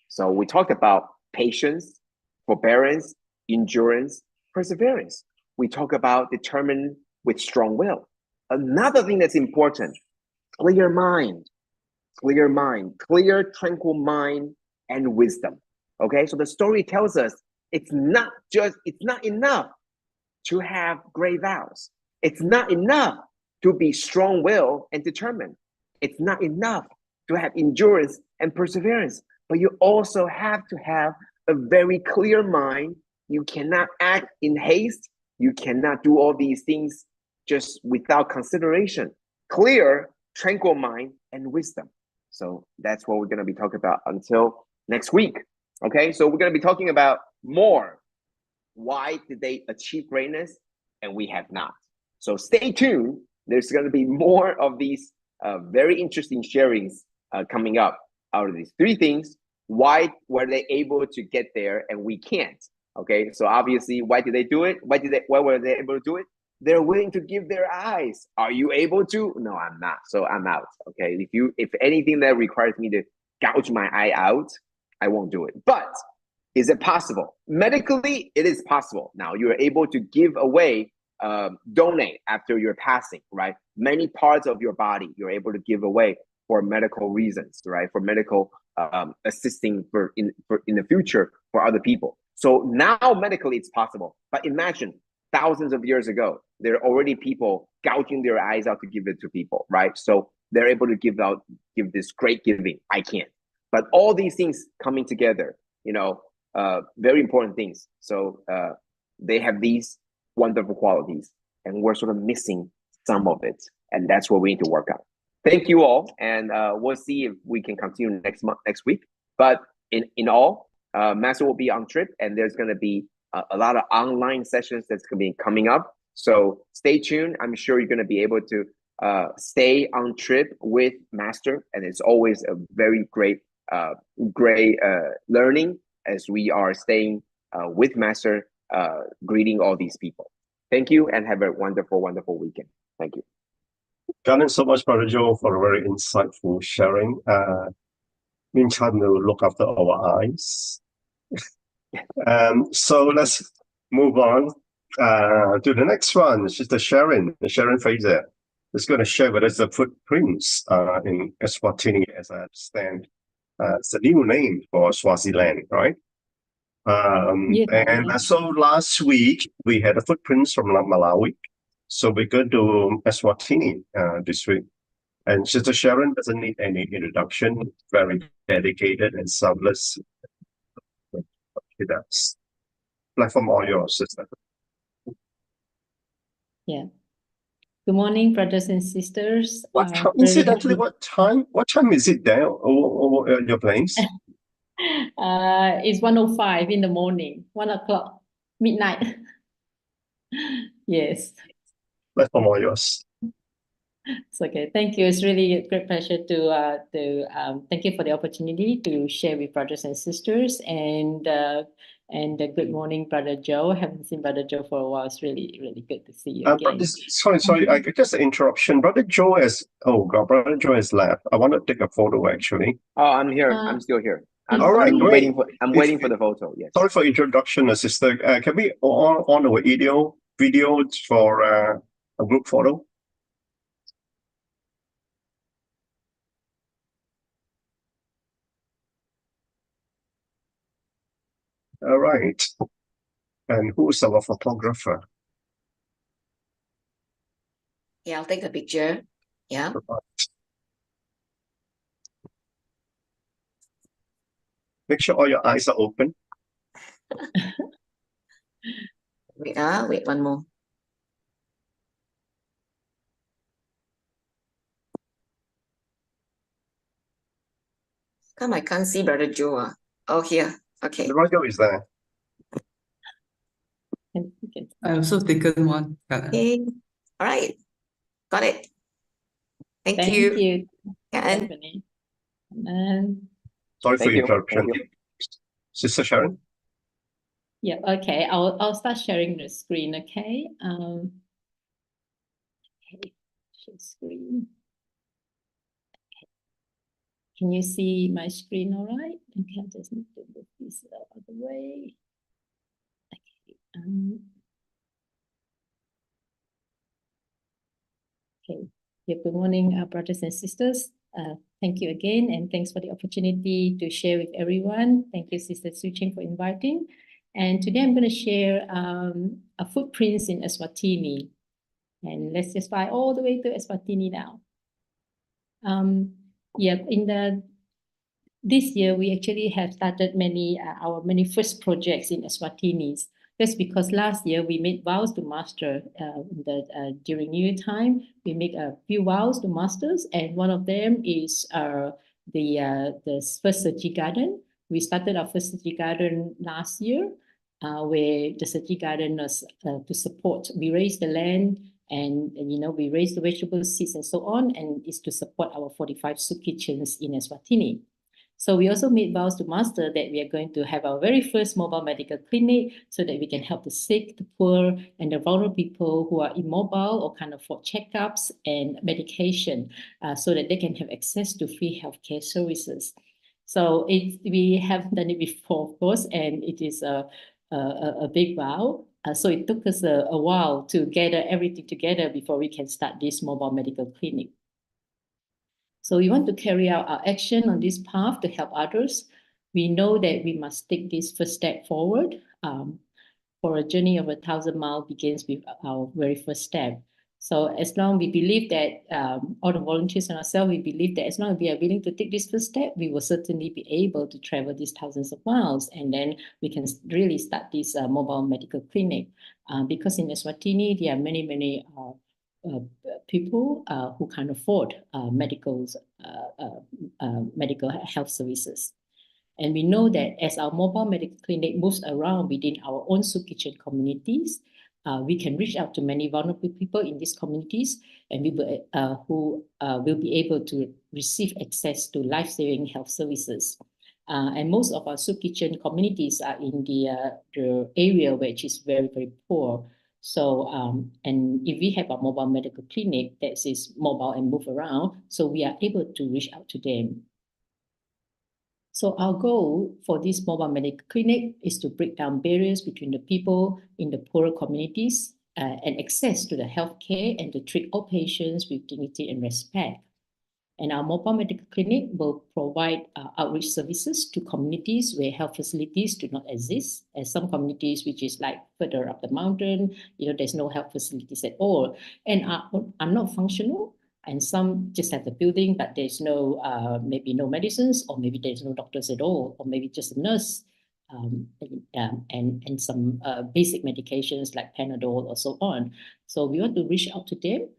So we talked about patience, forbearance, endurance, perseverance. We talk about determined with strong will. Another thing that's important, clear mind, clear, tranquil mind, and wisdom. Okay, so the story tells us it's not enough to have great vows. It's not enough to be strong-willed and determined. It's not enough to have endurance and perseverance, but you also have to have a very clear mind. You cannot act in haste. You cannot do all these things just without consideration. Clear, tranquil mind, and wisdom. So that's what we're going to be talking about until next week. Okay, so we're going to be talking about more. Why did they achieve greatness and we have not? So stay tuned. There's going to be more of these very interesting sharings coming up out of these three things. Why were they able to get there and we can't? Okay, so obviously, why did they do it? Why were they able to do it? They're willing to give their eyes. Are you able to? No, I'm not. So I'm out. Okay, if anything that requires me to gouge my eye out, I won't do it. But is it possible? Medically, it is possible. Now you're able to give away, donate after your passing, right? Many parts of your body you're able to give away for medical reasons, right? For medical assisting in the future for other people. So now medically it's possible. But imagine thousands of years ago, there are already people gouging their eyes out to give it to people, right? So they're able to give this great giving. I can't. But all these things coming together, very important things. So they have these wonderful qualities, and we're sort of missing some of it, and that's what we need to work out. Thank you all, and we'll see if we can continue next week. But in all, Master will be on trip, and there's going to be a lot of online sessions that's going to be coming up. So stay tuned. I'm sure you're going to be able to stay on trip with Master, and it's always a very great learning as we are staying with Master, greeting all these people. Thank you, and have a wonderful, wonderful weekend. Thank you. Thank so much, Brother Joe, for a very insightful sharing. Meantime, we'll look after our eyes. So let's move on to the next one. Sister Sharon Frazer is going to share with us the footprints in Eswatini, as I understand. It's a new name for Swaziland, right? So last week we had the footprints from Malawi. So we're going to Eswatini this week. And Sister Sharon doesn't need any introduction, very dedicated and selfless. That's platform all yours, sister. Yeah. Good morning, brothers and sisters. Incidentally, what time is it there over at your place? It's 1:05 in the morning, 1 o'clock, midnight. Yes. Platform all yours. It's okay. Thank you. It's really a great pleasure to thank you for the opportunity to share with brothers and sisters. And good morning, Brother Joe. Haven't seen Brother Joe for a while. It's really, really good to see you again. Sorry, I just an interruption. Brother Joe has left. I want to take a photo actually. Oh, I'm here. I'm still here. I'm waiting for the photo. Yes. Sorry for introduction, sister. Can we on our video for a group photo? All right. And who's our photographer? Yeah, I'll take the picture. Yeah. Make sure all your eyes are open. Wait one more. Come, I can't see Brother Joe. Oh, here. Okay. The radio is there. I also taken one. Okay. All right. Got it. Thank Thank you. you. And Sorry for interruption. Sister Sharon? Yeah, okay. I'll start sharing the screen, okay? Okay, share screen. Can you see my screen all right? Okay, I just need to move this out of the way. Okay. Okay. Yeah, good morning, brothers and sisters. Thank you again, and thanks for the opportunity to share with everyone. Thank you, Sister Suchin, for inviting. And today I'm going to share a footprints in Eswatini. And let's just fly all the way to Eswatini now. Yeah, this year we actually have started our many first projects in Eswatini. That's because last year we made vows to master during New Year time. We make a few vows to masters, and one of them is the first Seji Garden. We started our first Seji Garden last year, where the Seji Garden was to support. We raised the land and we raised the vegetable seeds and so on, and is to support our 45 soup kitchens in Eswatini. So we also made vows to master that we are going to have our very first mobile medical clinic so that we can help the sick, the poor, and the vulnerable people who are immobile or can't afford checkups and medication, so that they can have access to free healthcare services. So we have done it before, of course, and it is a big vow. So it took us a while to gather everything together before we can start this mobile medical clinic. So we want to carry out our action on this path to help others. We know that we must take this first step forward. For a journey of 1,000 miles begins with our very first step. So as long we believe that all the volunteers and ourselves, we believe that as long as we are willing to take this first step, we will certainly be able to travel these thousands of miles, and then we can really start this mobile medical clinic. Because in Eswatini, there are many people who can't afford medical health services. And we know that as our mobile medical clinic moves around within our own soup kitchen communities, we can reach out to many vulnerable people in these communities, and who will be able to receive access to life-saving health services. And most of our soup kitchen communities are in the area which is very poor. So, and if we have a mobile medical clinic that is mobile and move around, so we are able to reach out to them. So our goal for this mobile medical clinic is to break down barriers between the people in the poorer communities and access to the healthcare, and to treat all patients with dignity and respect. And our mobile medical clinic will provide outreach services to communities where health facilities do not exist. As some communities, which is like further up the mountain, there's no health facilities at all, and are not functional. And some just have the building, but there's no, maybe no medicines, or maybe there's no doctors at all, or maybe just a nurse, and some basic medications like Panadol or so on. So we want to reach out to them,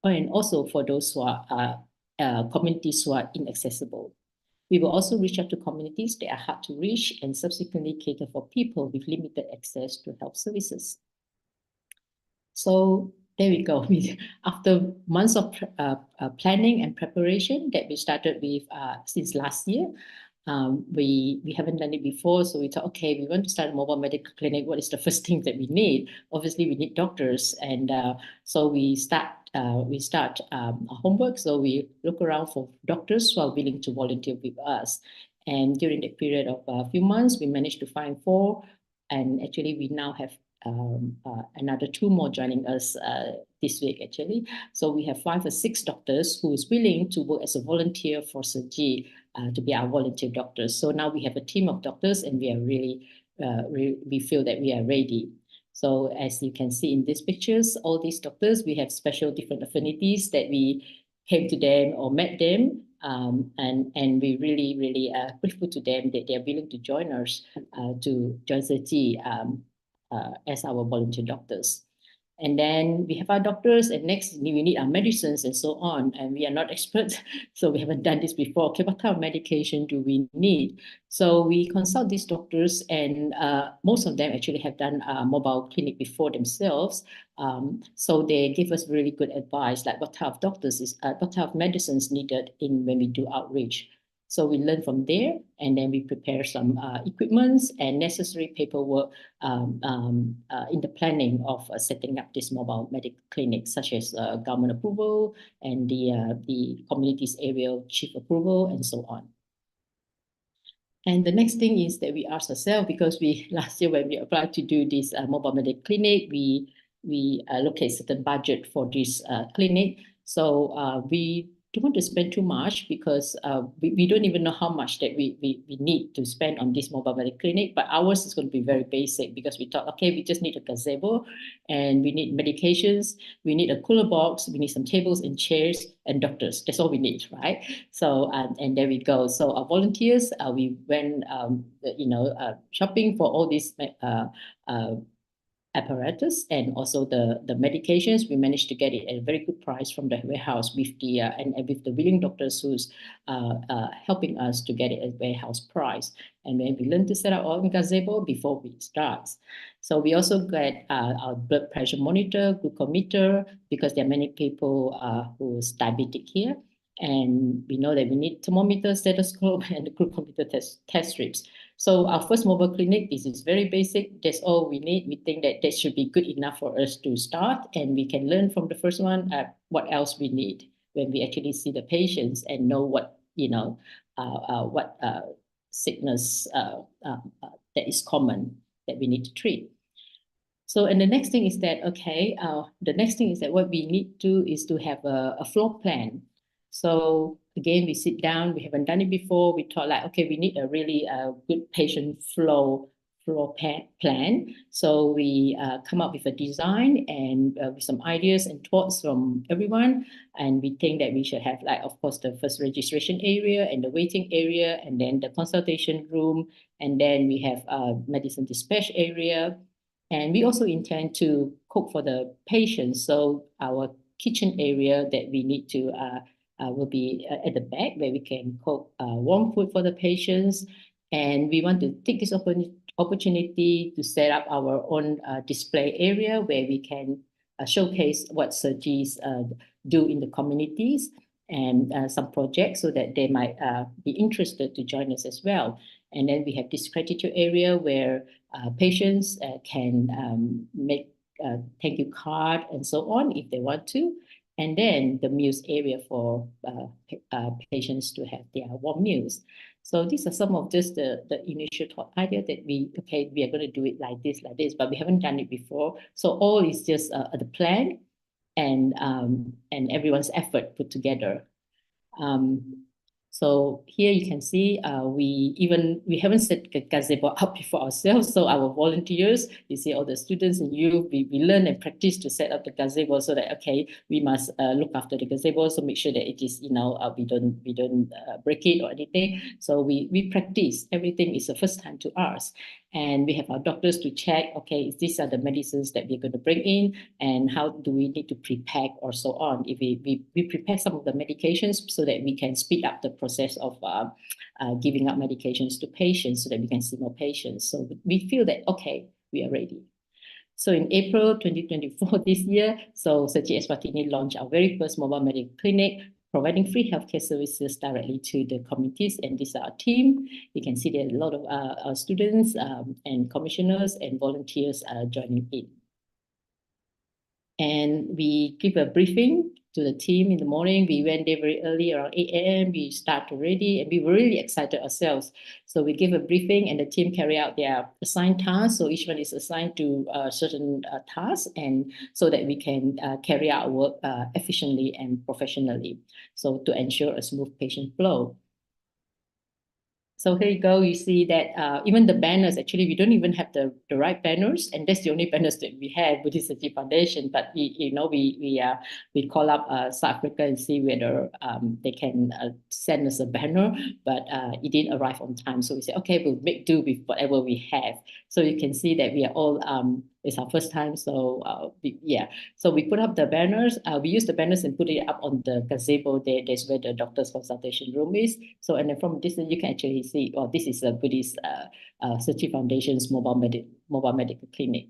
and also for those who are communities who are inaccessible. We will also reach out to communities that are hard to reach, and subsequently cater for people with limited access to health services. So there we go. After months of planning and preparation that we started with since last year, we haven't done it before, so we thought, okay, we want to start a mobile medical clinic. What is the first thing that we need? Obviously, we need doctors, and so we start our homework. So we look around for doctors who are willing to volunteer with us. And during the period of a few months, we managed to find 4, and actually we now have another 2 more joining us this week, actually. So we have 5 or 6 doctors who is willing to work as a volunteer for Seji, to be our volunteer doctors. So now we have a team of doctors, and we are really, we feel that we are ready. So as you can see in these pictures, all these doctors, we have special different affinities that we came to them or met them, and we really grateful to them that they are willing to join us to join Seji as our volunteer doctors. And then we have our doctors, and next we need our medicines and so on. And we are not experts, so we haven't done this before. Okay, what kind of medication do we need? So we consult these doctors, and most of them actually have done a mobile clinic before themselves. So they give us really good advice, like what type of what type of medicines needed when we do outreach. So we learn from there, and then we prepare some equipments and necessary paperwork in the planning of setting up this mobile medical clinic, such as government approval and the communities area chief approval and so on. And the next thing is that we ask ourselves, because last year when we applied to do this mobile medical clinic, we allocate certain budget for this clinic. So we don't want to spend too much, because we don't even know how much that we need to spend on this mobile medical clinic. But ours is going to be very basic, because we thought, okay, we just need a gazebo, and we need medications, we need a cooler box, we need some tables and chairs and doctors. That's all we need, right? So and there we go. So our volunteers, we went shopping for all these apparatus and also the medications. We managed to get it at a very good price from the warehouse with the and with the willing doctors who's helping us to get it at warehouse price. And then we learned to set up our own gazebo before we start. So we also get our blood pressure monitor, glucometer, because there are many people who's diabetic here. And we know that we need thermometer, stethoscope, and the glucometer test strips. So our first mobile clinic, this is very basic. That's all we need. We think that should be good enough for us to start, and we can learn from the first one what else we need when we actually see the patients and know what what sickness that is common that we need to treat. So, and the next thing is that, okay, the next thing is that what we need to is to have a floor plan. So again, we sit down, we haven't done it before. We thought like, okay, we need a really good patient floor plan. So we come up with a design and with some ideas and thoughts from everyone. And we think that we should have, like, of course, the first registration area and the waiting area, and then the consultation room. And then we have a medicine dispatch area. And we also intend to cook for the patients. So our kitchen area that we need to will be at the back, where we can cook warm food for the patients. And we want to take this opportunity to set up our own display area where we can showcase what surgeries do in the communities and some projects, so that they might be interested to join us as well. And then we have this gratitude area where patients can make thank you card and so on if they want to. And then the meals area for patients to have their warm meals. So these are some of just the initial thought idea that we are going to do it like this, but we haven't done it before. So all is just the plan and everyone's effort put together. So here you can see we haven't set the gazebo up before ourselves. So our volunteers, you see all the students and you, we learn and practice to set up the gazebo, so that we must look after the gazebo, so make sure that it is we don't break it or anything. So we practice. Everything is the first time to us. And we have our doctors to check, these are the medicines that we're going to bring in, and how do we need to pre-pack or so on. If we prepare some of the medications so that we can speed up the process of giving out medications to patients, so that we can see more patients. So we feel that, we are ready. So in April 2024 this year, so Sergi Eswatini launched our very first mobile medical clinic, providing free healthcare services directly to the communities. And this is our team. You can see there are a lot of our students and commissioners and volunteers joining in. And we give a briefing to the team in the morning. We went there very early, around 8 a.m. We start already, and we were really excited ourselves. So we give a briefing, and the team carry out their assigned tasks. So each one is assigned to certain tasks, and so that we can carry out work efficiently and professionally, so to ensure a smooth patient flow. So here you go, you see that even the banners, actually, we don't even have the right banners, and that's the only banners that we have with this Sergi Foundation. But we call up South Africa and see whether they can send us a banner, but it didn't arrive on time. So we said, we'll make do with whatever we have. So you can see that we are all, it's our first time. So so we put up the banners. We use the banners and put it up on the gazebo there. That's where the doctor's consultation room is. So, and then from distance, you can actually see, this is a Buddhist Sergi Foundation's mobile medical clinic.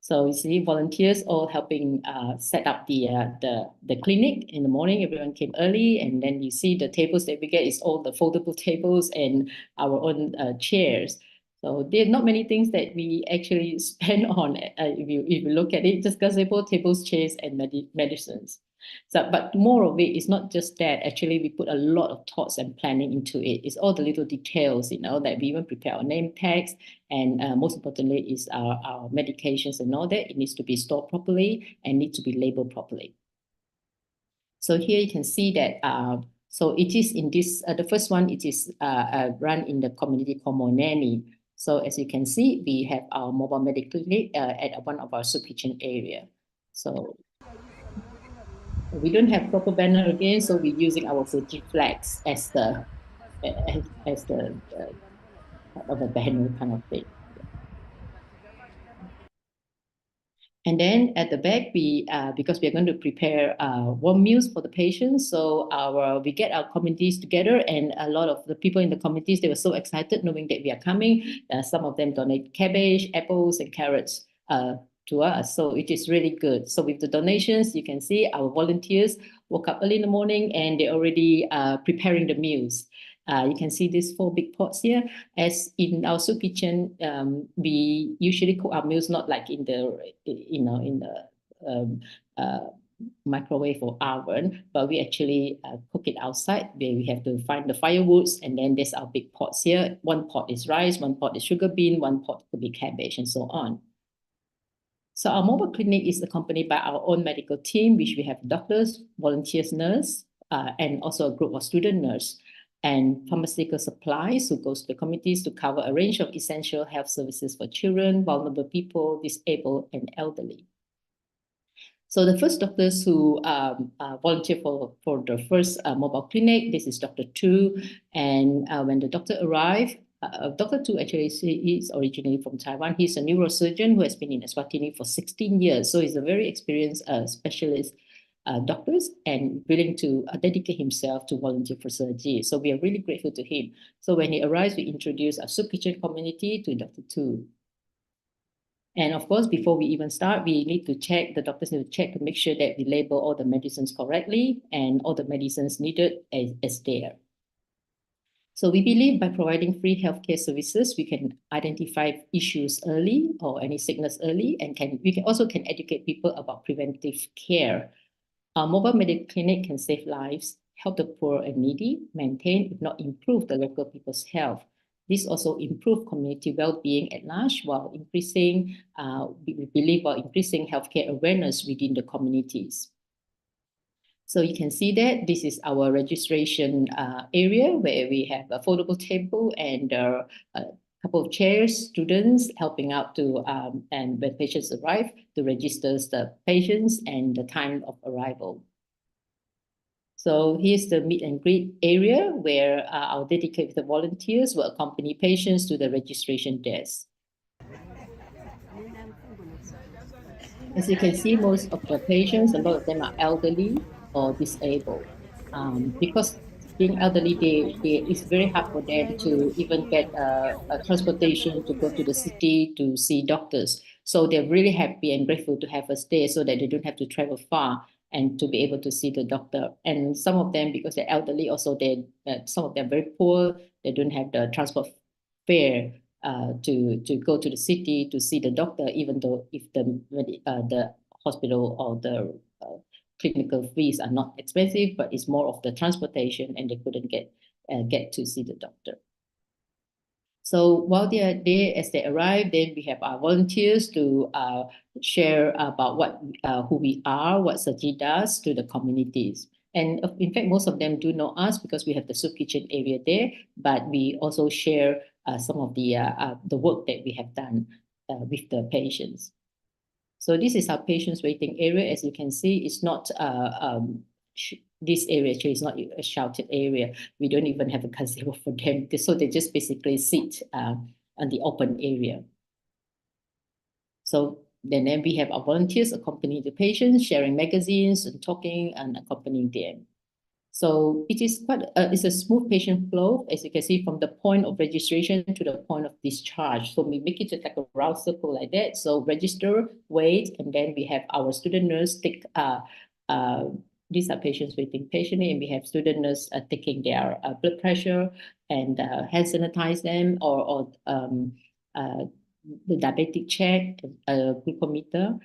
So you see volunteers all helping set up the clinic in the morning. Everyone came early, and then you see the tables that we get is all the foldable tables and our own chairs. So there are not many things that we actually spend on if you look at it, just gazebo, tables, chairs, and medicines. So, but more of it is not just that. Actually, we put a lot of thoughts and planning into it. It's all the little details, that we even prepare our name tags, and most importantly is our medications and all that. It needs to be stored properly and needs to be labeled properly. So here you can see that. So it is in this. The first one, it is run in the community called Monani. So as you can see, we have our mobile medical clinic at one of our soup kitchen area. So we don't have proper banner again, so we're using our Fuji flags as the of a banner kind of thing. And then at the back, we because we're going to prepare warm meals for the patients, so we get our communities together, and a lot of the people in the communities, they were so excited knowing that we are coming. Some of them donate cabbage, apples, and carrots to us, so it is really good. So with the donations, you can see our volunteers woke up early in the morning and they're already preparing the meals. You can see these 4 big pots here. As in our soup kitchen, we usually cook our meals not like in the microwave or oven, but we actually cook it outside, where we have to find the firewoods, and then there's our big pots here. 1 pot is rice, 1 pot is sugar bean, 1 pot could be cabbage, and so on. So our mobile clinic is accompanied by our own medical team, which we have doctors, volunteers, nurse, and also a group of student nurse, and pharmaceutical supplies who goes to the communities to cover a range of essential health services for children, vulnerable people, disabled, and elderly. So the first doctors who volunteer for the first mobile clinic, this is Dr. Tu. And when the doctor arrived, Dr. Tu actually is originally from Taiwan. He's a neurosurgeon who has been in Eswatini for 16 years. So he's a very experienced specialist doctors and willing to dedicate himself to volunteer for surgery. So we are really grateful to him. So when he arrives, we introduce our soup kitchen community to Dr. Tu. And of course, before we even start, we need to check, the doctors need to check to make sure that we label all the medicines correctly and all the medicines needed is there. So we believe by providing free healthcare services, we can identify issues early or any sickness early, and we can also educate people about preventive care. Our mobile medical clinic can save lives, help the poor and needy, maintain, if not improve, the local people's health. This also improves community well-being at large, while increasing, we believe, while increasing healthcare awareness within the communities. So you can see that this is our registration area, where we have a foldable table and a couple of chairs, students helping out to, and when patients arrive, to register the patients and the time of arrival. So here's the meet and greet area, where our dedicated volunteers will accompany patients to the registration desk. As you can see, most of the patients, a lot of them are elderly or disabled. Because being elderly, it's very hard for them to even get a transportation to go to the city to see doctors. So they're really happy and grateful to have us there so that they don't have to travel far and to be able to see the doctor. And some of them, because they're elderly, also some of them are very poor. They don't have the transport fare to go to the city to see the doctor, even though if the hospital or the clinical fees are not expensive, but it's more of the transportation, and they couldn't get to see the doctor. So while they are there, as they arrive, then we have our volunteers to share about who we are, what Saji does to the communities. And in fact, most of them do know us because we have the soup kitchen area there, but we also share some of the work that we have done with the patients. So this is our patients waiting area. As you can see, it's not this area actually is not a sheltered area. We don't even have a gazebo for them. So they just basically sit on the open area. So then we have our volunteers accompanying the patients, sharing magazines and talking and accompanying them. So it is quite, it's a smooth patient flow, as you can see, from the point of registration to the point of discharge. So we make it just like a round circle like that. So register, wait, and then we have our student nurse take, these are patients waiting patiently, and we have student nurse taking their blood pressure and hand sanitize them, or the diabetic check, glucometer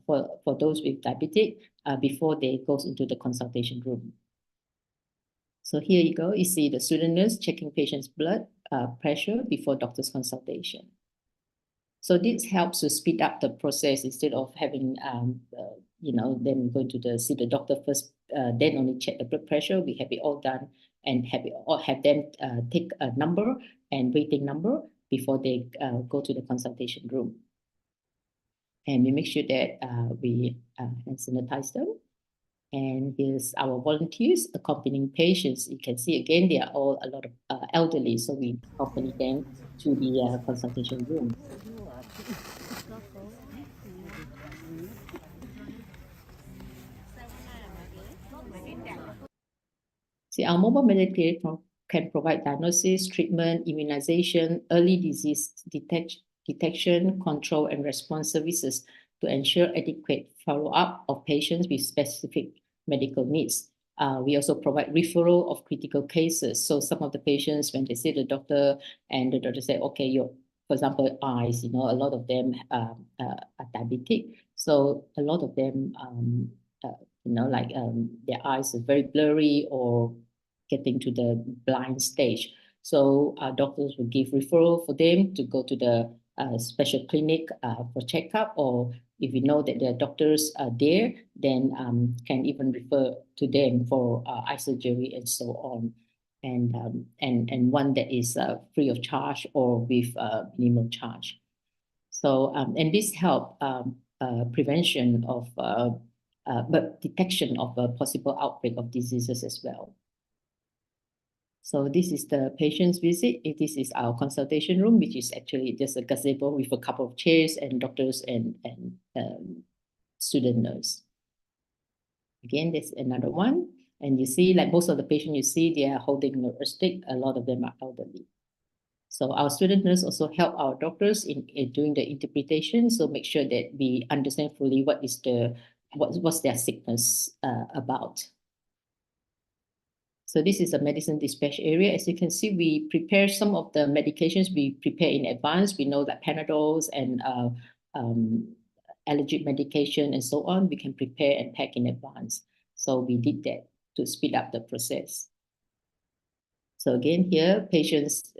for those with diabetic before they goes into the consultation room. So here you go. You see the student nurse checking patient's blood pressure before doctor's consultation. So this helps to speed up the process instead of having, them going to see the doctor first, then only check the blood pressure. We have it all done and have them take a number and waiting number before they go to the consultation room. And we make sure that we hand sanitize them. And here's our volunteers accompanying patients. You can see again, they are all a lot of elderly, so we accompany them to the consultation room. See, our mobile medical clinic can provide diagnosis, treatment, immunization, early disease detection, control, and response services to ensure adequate follow-up of patients with specific medical needs. We also provide referral of critical cases. So some of the patients, when they see the doctor and the doctor say, okay, for example, eyes, a lot of them are diabetic. So a lot of them, their eyes are very blurry or getting to the blind stage. So our doctors will give referral for them to go to the special clinic for checkup, or if you know that their doctors are there, then can even refer to them for eye surgery and so on. And one that is free of charge or with minimal charge. So, and this help prevention of, but detection of a possible outbreak of diseases as well. So this is the patient's visit. This is our consultation room, which is actually just a gazebo with a couple of chairs and doctors and student nurse. Again, there's another one. And you see, like most of the patients you see, they are holding a stick. A lot of them are elderly. So our student nurse also help our doctors in doing the interpretation. So make sure that we understand fully what's their sickness about. So this is a medicine dispatch area. As you can see, we prepare some of the medications we prepare in advance. We know that Panadols and allergic medication and so on, we can prepare and pack in advance. So we did that to speed up the process. So again, here patients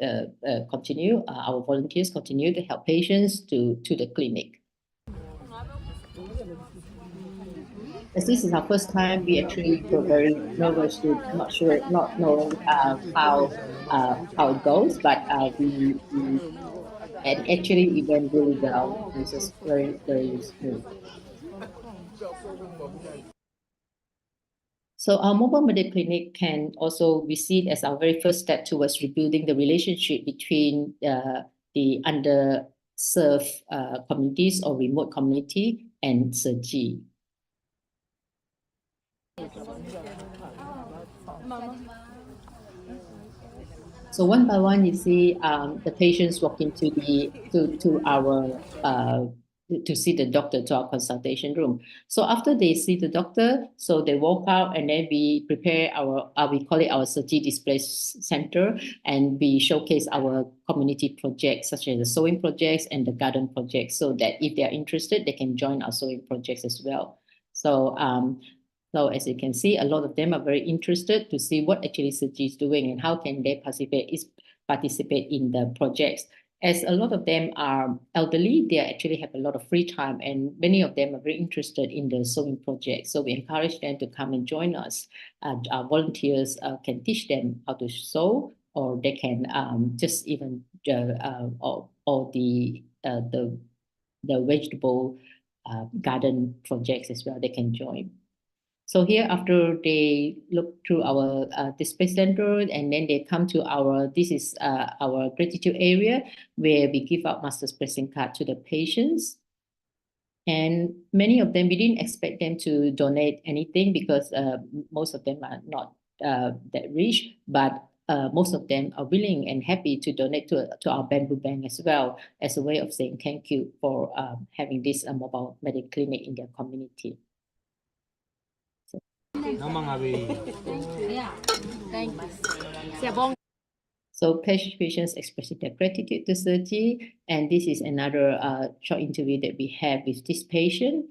continue, our volunteers continue to help patients to the clinic. As this is our first time, we actually feel very nervous, not knowing how it goes, but and actually it went really well. It was just very, very smooth. So our mobile medical clinic can also be seen as our very first step towards rebuilding the relationship between the underserved communities or remote community and SERGI. So one by one, you see the patients walk into to see the doctor, to our consultation room. So after they see the doctor, so they walk out, and then we prepare we call it our SERGI Display Center, and we showcase our community projects, such as the sewing projects and the garden projects, so that if they are interested, they can join our sewing projects as well. So as you can see, a lot of them are very interested to see what actually SERGI is doing and how can they participate in the projects. As a lot of them are elderly, they actually have a lot of free time, and many of them are very interested in the sewing project. So we encourage them to come and join us. Our volunteers can teach them how to sew, or they can just even or the vegetable garden projects as well. They can join. So here, after they look through our display center, and then they come to this is our gratitude area, where we give out master's blessing card to the patients. And many of them, we didn't expect them to donate anything, because most of them are not that rich, but most of them are willing and happy to donate to our bamboo bank as well, as a way of saying thank you for having this mobile medical clinic in their community. So patients expressing their gratitude to Sergi, and this is another short interview that we have with this patient.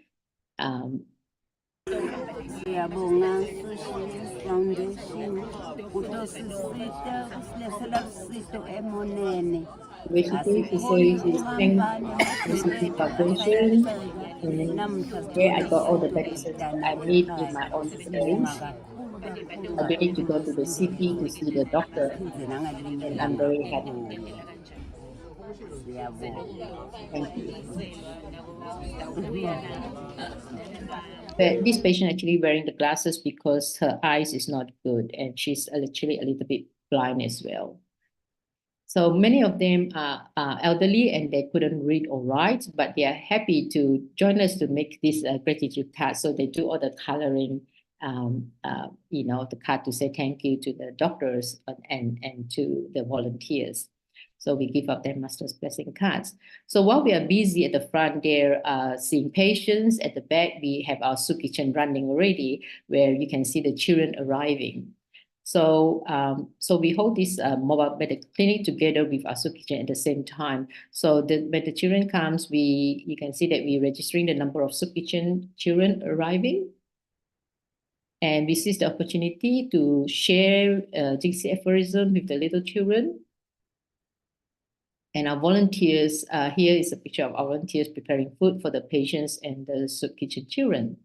Basically, she says she's thank the Foundation, and here I got all the medicines that I need in my own place. I don't need to go to the city to see the doctor, and I'm very happy. Thank you. But this patient actually wearing the glasses because her eyes is not good, and she's actually a little bit blind as well. So many of them are elderly and they couldn't read or write, but they are happy to join us to make this gratitude card. So they do all the coloring, the card to say thank you to the doctors and to the volunteers. So we give out their master's blessing cards. So while we are busy at the front there, seeing patients, at the back, we have our soup kitchen running already, where you can see the children arriving. So, we hold this mobile medical clinic together with our soup kitchen at the same time. So when the children comes, you can see that we're registering the number of soup kitchen children arriving. And we seize the opportunity to share Jingxi aphorism with the little children. And our volunteers, here is a picture of our volunteers preparing food for the patients and the soup kitchen children.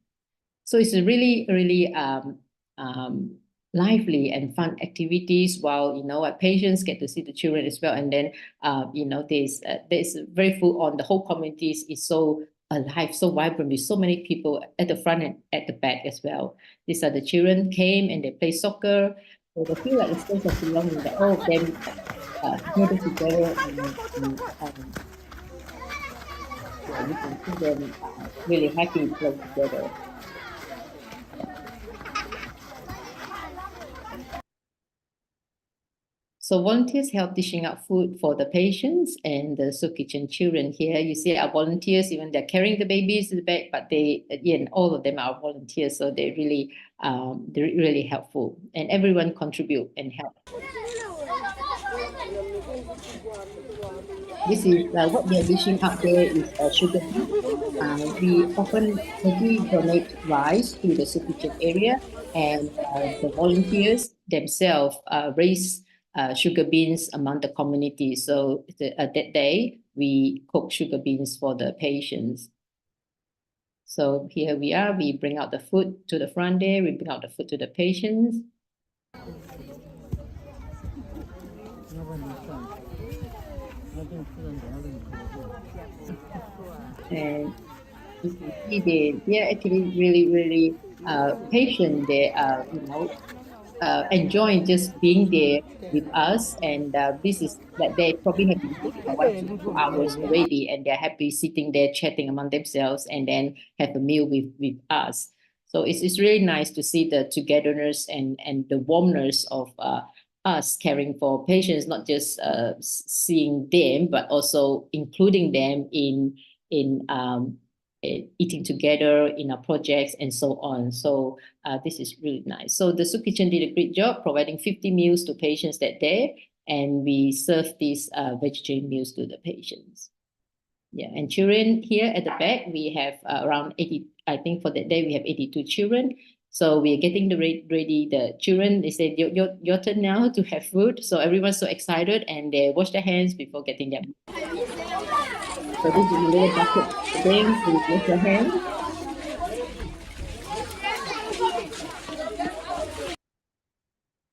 So it's a really, really lively and fun activities, while our patients get to see the children as well. And then there's very full on. The whole community is so alive, so vibrant, with so many people at the front and at the back as well. These are the children came and they play soccer. So they feel like a sense of belonging, that all of them gather together and you can see them really happy to play together. So volunteers help dishing out food for the patients and the soup kitchen children. Here you see our volunteers, even they're carrying the babies to the back, but all of them are volunteers, so they're really helpful, and everyone contribute and help. This is what they're dishing out there is sugar beet. We often donate rice to the soup kitchen area, and the volunteers themselves raise sugar beans among the community. So that day, we cook sugar beans for the patients. So here we are, we bring out the food to the front there, we bring out the food to the patients. And you can see they're actually really patient. They are, enjoying just being there with us, and this is that they probably have been here for 1 to 2 hours already, and they're happy sitting there chatting among themselves and then have a meal with us. So it's really nice to see the togetherness and the warmness of us caring for patients, not just seeing them, but also including them in eating together in our projects and so on. So this is really nice. So the soup kitchen did a great job providing 50 meals to patients that day, and we served these vegetarian meals to the patients. Yeah, and children here at the back, we have around 80, I think for that day we have 82 children. So we're getting ready the children. They said, your turn now to have food. So everyone's so excited, and they wash their hands before getting their food. So this is a little bucket thing to wash your hands.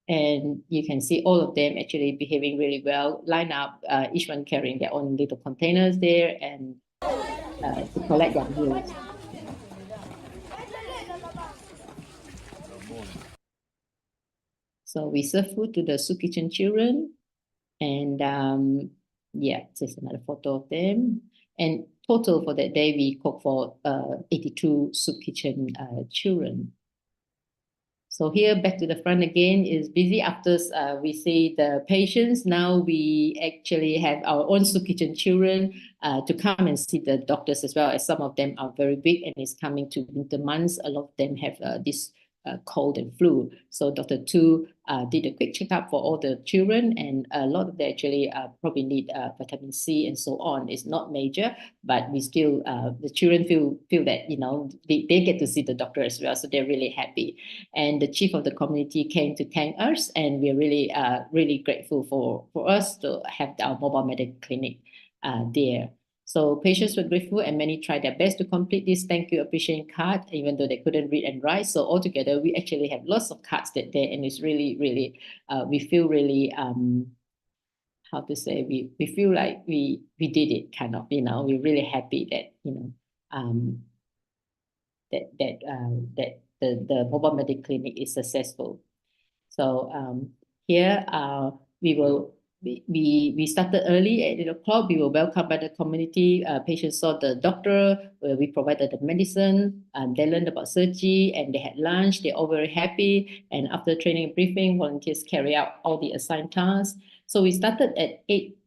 And you can see all of them actually behaving really well, line up, each one carrying their own little containers there, and to collect their meals. So we serve food to the soup kitchen children, and yeah, just another photo of them. And total for that day, we cook for 82 soup kitchen children. So here, back to the front again, is busy after we see the patients. Now we actually have our own soup kitchen children to come and see the doctors as well, as some of them are very big and it's coming to winter months. A lot of them have this cold and flu. So Dr. Tu did a quick checkup for all the children, and a lot of them actually probably need vitamin C and so on. It's not major, but we still, the children feel that, you know, they get to see the doctor as well. So they're really happy. And the chief of the community came to thank us, and we're really, really grateful for us to have our mobile medical clinic there. So patients were grateful, and many tried their best to complete this thank you appreciation card, even though they couldn't read and write. So altogether, we actually have lots of cards that day, and it's really, really, we feel really, how to say, we feel like we did it, kind of, you know. We're really happy that, you know, that the mobile medical clinic is successful. So here we started early at 8 o'clock. We were welcomed by the community. Patients saw the doctor. We provided the medicine. They learned about surgery, and they had lunch. They're all very happy. And after training and briefing, volunteers carry out all the assigned tasks. So we started at 8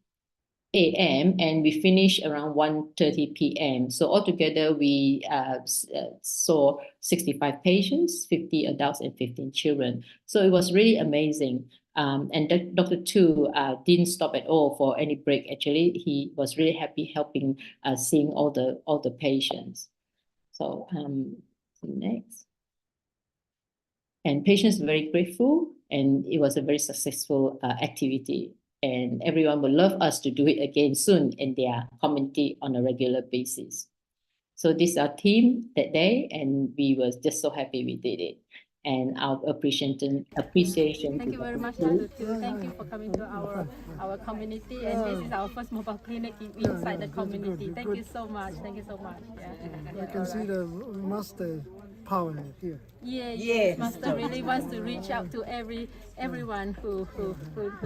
a.m. and we finished around 1:30 p.m. So altogether, we saw 65 patients, 50 adults and 15 children. So it was really amazing. And Dr. Tu didn't stop at all for any break. Actually, he was really happy helping seeing all the patients. So next. And patients were very grateful, and it was a very successful activity. And everyone would love us to do it again soon in their community on a regular basis. So this is our team that day, and we were just so happy we did it. And our appreciation. Thank you very much, Dr. Tu. Thank you for coming to our community, and this is our first mobile clinic inside the community. Thank you so much. Thank you so much. You can see the master power here. Yes. Master really wants to reach out to everyone who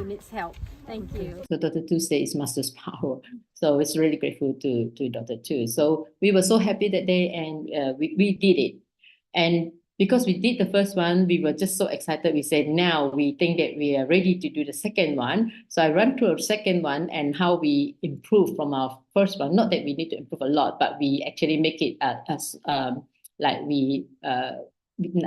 needs help. Thank you. So Dr. Tu says master's power. So it's really grateful to Dr. Tu. So we were so happy that day, and we did it. And because we did the first one, we were just so excited. We said, now we think that we are ready to do the second one. So I ran through our second one and how we improved from our first one. Not that we need to improve a lot, but we actually make it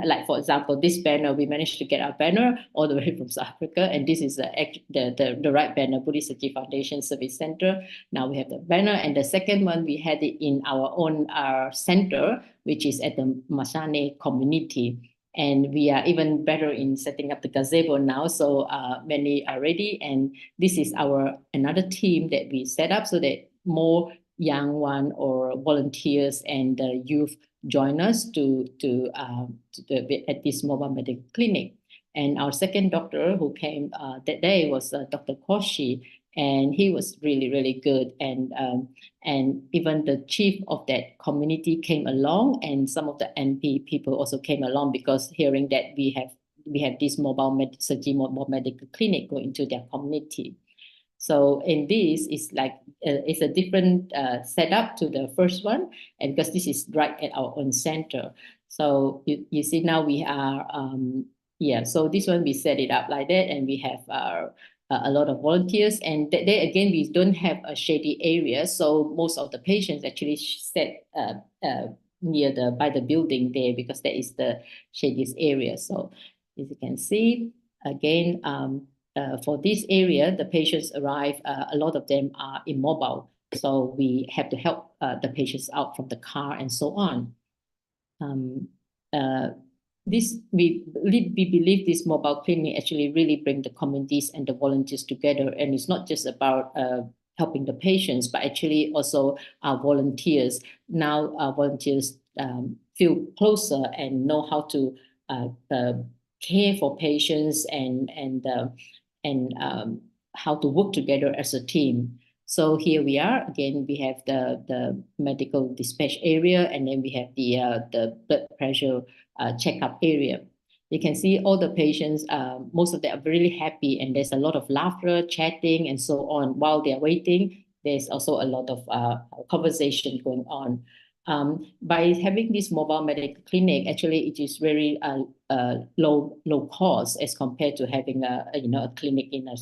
like for example, this banner, we managed to get our banner all the way from South Africa, and this is the right banner, Buddhist Sati Foundation Service Center. Now we have the banner, and the second one we had it in our own center, which is at the Masane community, and we are even better in setting up the gazebo now. So many are ready, and this is our another team that we set up so that more young one or volunteers and youth join us to at this mobile medical clinic. And our second doctor who came that day was Dr. Koshi, and he was really, really good. And even the chief of that community came along, and some of the MP people also came along, because hearing that we have this mobile medical clinic going to their community. So in this, it's like it's a different setup to the first one, and because this is right at our own center. So you see now we are so this one we set it up like that, and we have a lot of volunteers, and there again we don't have a shady area, so most of the patients actually sit near by the building there, because that is the shadiest area. So as you can see again. For this area, the patients arrive, a lot of them are immobile. So we have to help the patients out from the car and so on. We believe this mobile clinic actually really bring the communities and the volunteers together. And it's not just about helping the patients, but actually also our volunteers. Now our volunteers feel closer and know how to care for patients and how to work together as a team. So here we are again. We have the medical dispatch area, and then we have the blood pressure checkup area. You can see all the patients. Most of them are really happy, and there's a lot of laughter, chatting, and so on while they're waiting. There's also a lot of conversation going on. By having this mobile medical clinic, actually it is very low cost as compared to having a clinic in a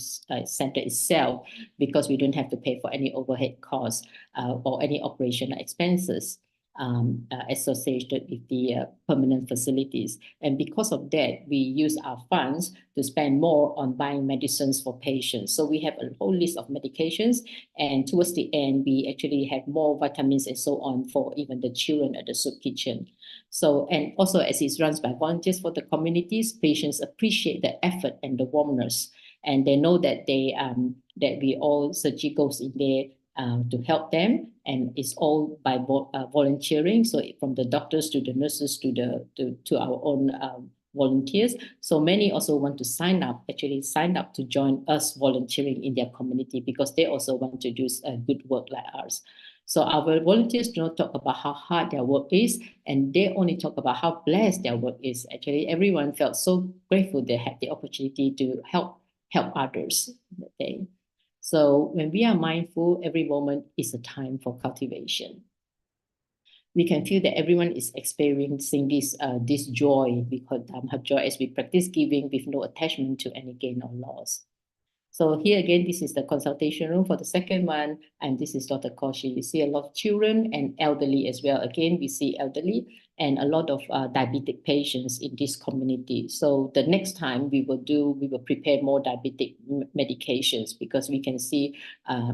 center itself, because we don't have to pay for any overhead costs or any operational expenses associated with the permanent facilities. And because of that, we use our funds to spend more on buying medicines for patients. So we have a whole list of medications, and towards the end, we actually have more vitamins and so on for even the children at the soup kitchen. So, and also as it's run by volunteers for the communities, patients appreciate the effort and the warmness, and they know that that we all Saji goes in there to help them, and it's all by volunteering. So from the doctors to the nurses to our own volunteers. So many also want to sign up to join us volunteering in their community, because they also want to do good work like ours. So our volunteers do not talk about how hard their work is, and they only talk about how blessed their work is. Actually, everyone felt so grateful they had the opportunity to help others that day. So when we are mindful, every moment is a time for cultivation. We can feel that everyone is experiencing this joy, we call Dharma joy, as we practice giving with no attachment to any gain or loss. So here again, this is the consultation room for the second one, and this is Dr. Koshi. You see a lot of children and elderly as well. Again, we see elderly and a lot of diabetic patients in this community. So the next time we will prepare more diabetic medications, because we can see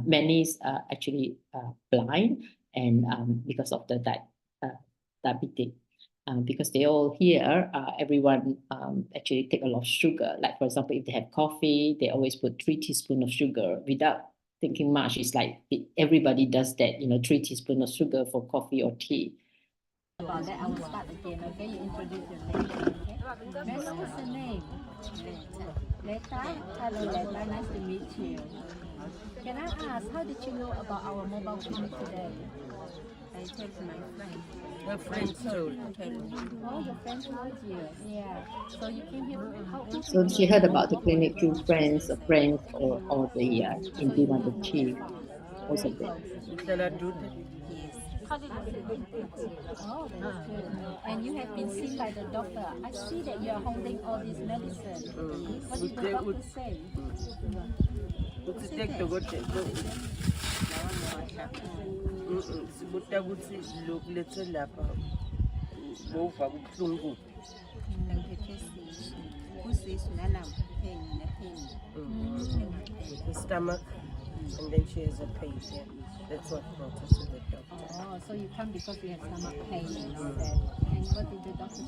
many actually blind, and because of the diabetic. Because they all here, everyone actually take a lot of sugar. Like for example, if they have coffee, they always put 3 teaspoons of sugar without thinking much. It's like everybody does that, 3 teaspoons of sugar for coffee or tea. About that, I will start again. Okay, you introduce your name. Okay. May I know what's your name? Leta. Hello, Leta. Nice to meet you. Can I ask, how did you know about our mobile clinic today? I told my friend. Your friend told me. Oh, your friend told you. Yeah. So you came here. So she heard about the clinic through friends or the Indima, the chief, also there. Yes. How did you feel? Oh, that's good. And you have been seen by the doctor. I see that you are holding all these medicine. What did the doctor say? Sibuta ukuthi lokulethe lapha bova kubuhlungu kusisu pain the stomach, and then she has a pain here. That's what brought us to the doctor. Oh, so you come because you have stomach pain and all that. And what did the doctor say?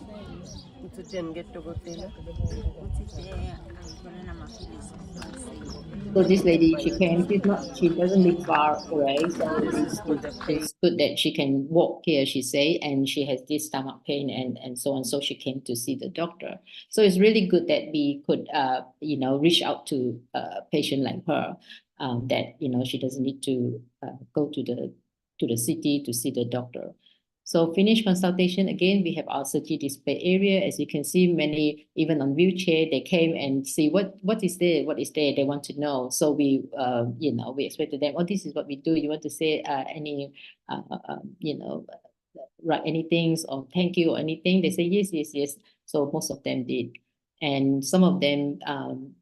So this lady, she doesn't live far away, so it's good that she can walk here, she say, and she has this stomach pain and so on, so she came to see the doctor. So it's really good that we could reach out to a patient like her, that she doesn't need to go to the city to see the doctor. So finish consultation, again, we have our Saji display area. As you can see, many, even on wheelchair, they came and see what is there, they want to know. So we, we explain to them, oh, this is what we do. You want to say any, write anything or thank you or anything? They say, yes. So most of them did. And some of them,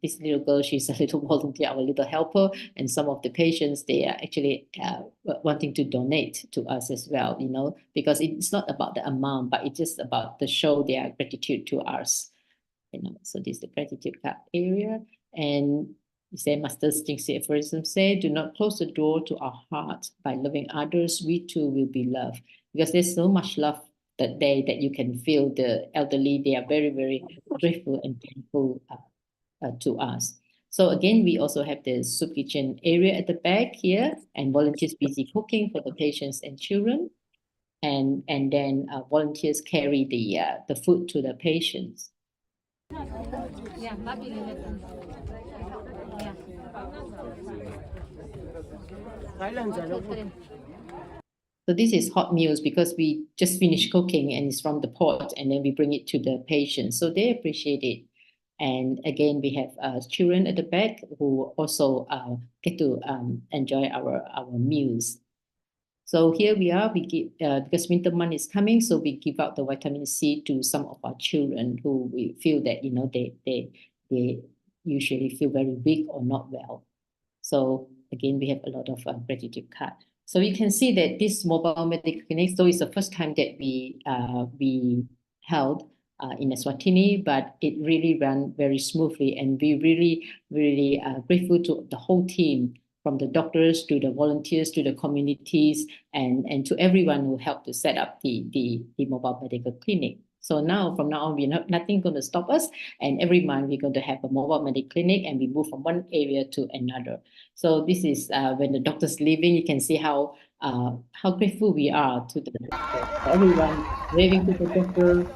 this little girl, she's a little volunteer, our little helper. And some of the patients, they are actually wanting to donate to us as well, because it's not about the amount, but it's just about to show their gratitude to us. So this is the gratitude card area. And you say, Master Jingxi aphorism say, do not close the door to our heart. By loving others, we too will be loved. Because there's so much love that day that you can feel. The elderly, they are very, very grateful and thankful to us. So again, we also have the soup kitchen area at the back here, and volunteers busy cooking for the patients and children. And then volunteers carry the food to the patients. Yeah, So this is hot meals because we just finished cooking and it's from the pot, and then we bring it to the patients. So they appreciate it. And again, we have children at the back who also get to enjoy our meals. So here we are, we give, because winter month is coming, so we give out the vitamin C to some of our children who we feel that, you know, they usually feel very weak or not well. So again, we have a lot of gratitude card. So you can see that this mobile medical clinic, so it's the first time that we held in Eswatini, but it really ran very smoothly, and we really grateful to the whole team, from the doctors to the volunteers to the communities, and to everyone who helped to set up the mobile medical clinic. So now, from now on, nothing going to stop us. And every month we're going to have a mobile medical clinic, and we move from one area to another. So this is when the doctor's leaving, you can see how grateful we are to the doctor. Everyone waving to the doctor.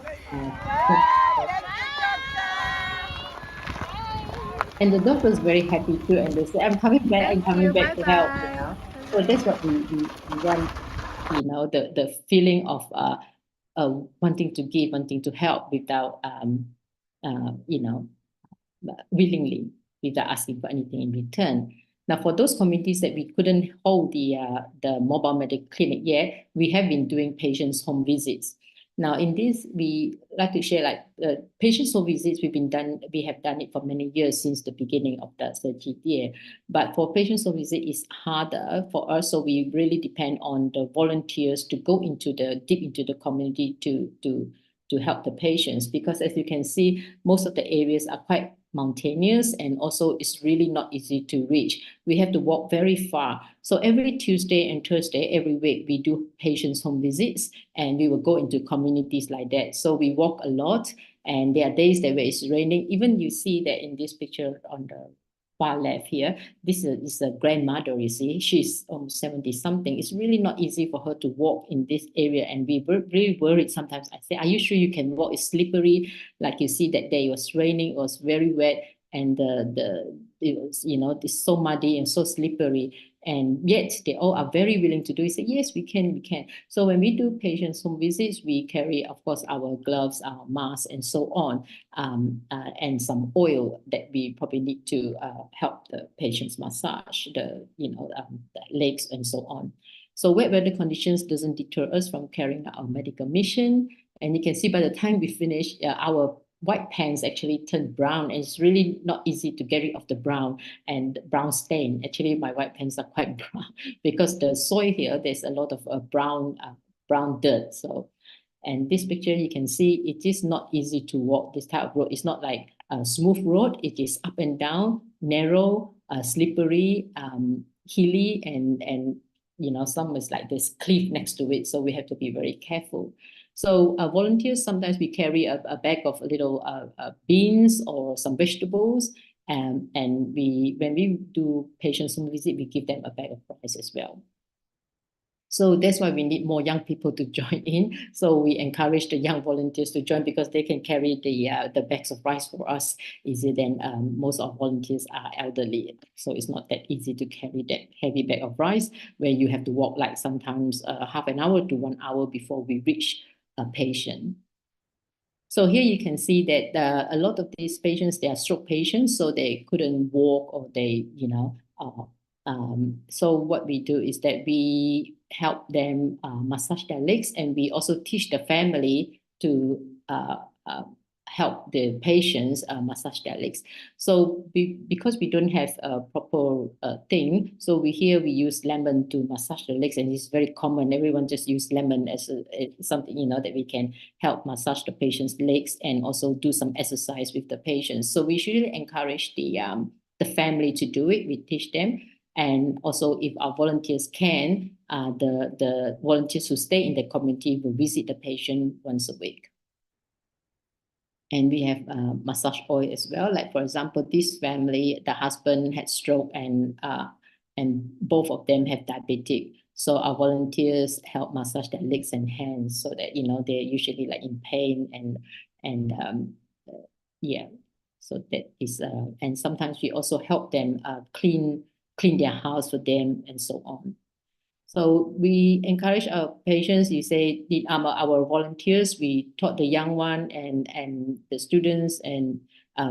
And the doctor is very happy too, and they say, "I'm coming back. I'm coming back to help." You know, so that's what we want. You know, the feeling of wanting to give, wanting to help without you know, willingly, without asking for anything in return. Now, for those communities that we couldn't hold the mobile medical clinic yet, we have been doing patients' home visits. Now, in this, we like to share, like, patients' home visits. We have done it for many years, since the beginning of the 30th year. But for patients' home visit, it's harder for us, so we really depend on the volunteers to go deep into the community to help the patients, because as you can see, most of the areas are quite mountainous, and also it's really not easy to reach. We have to walk very far. So every Tuesday and Thursday, every week, we do patients' home visits, and we will go into communities like that. So we walk a lot, and there are days that where it's raining. Even you see that in this picture on the far left here, this is a grandmother, you see, she's 70 something. It's really not easy for her to walk in this area, and we were really worried sometimes. I say, "Are you sure you can walk? It's slippery." Like you see that day, it was raining, it was very wet, and it was, you know, it's so muddy and so slippery. And yet they all are very willing to do it. Say, "Yes, we can." So when we do patients' home visits, we carry, of course, our gloves, our masks, and so on, and some oil that we probably need to help the patients massage the legs and so on. So wet weather conditions doesn't deter us from carrying out our medical mission. And you can see by the time we finish, our white pants actually turn brown, and it's really not easy to get rid of the brown and brown stain. Actually, my white pants are quite brown because the soil here, there's a lot of brown dirt. So, and this picture, you can see it is not easy to walk this type of road. It's not like a smooth road. It is up and down, narrow, slippery, hilly, and you know, some is like this cliff next to it. So we have to be very careful. So volunteers, sometimes we carry a bag of little beans or some vegetables, and when we do patients home visit, we give them a bag of rice as well. So that's why we need more young people to join in. So we encourage the young volunteers to join, because they can carry the bags of rice for us easier than most of our volunteers are elderly. So it's not that easy to carry that heavy bag of rice, where you have to walk like sometimes half an hour to 1 hour before we reach a patient. So here you can see that a lot of these patients, they are stroke patients, so they couldn't walk, or they, you know, so what we do is that we help them massage their legs, and we also teach the family to help the patients massage their legs. So because we don't have a proper thing, so we use lemon to massage the legs, and it's very common. Everyone just use lemon as something, you know, that we can help massage the patient's legs and also do some exercise with the patients. So we usually encourage the family to do it. We teach them. And also, if our volunteers can, the volunteers who stay in the community will visit the patient once a week. And we have massage oil as well. Like, for example, this family, the husband had stroke, and both of them have diabetic. So our volunteers help massage their legs and hands, so that, you know, they're usually like in pain, and yeah. So that is, and sometimes we also help them clean their house for them, and so on. So we encourage our patients. You say our volunteers. We taught the young one and the students, and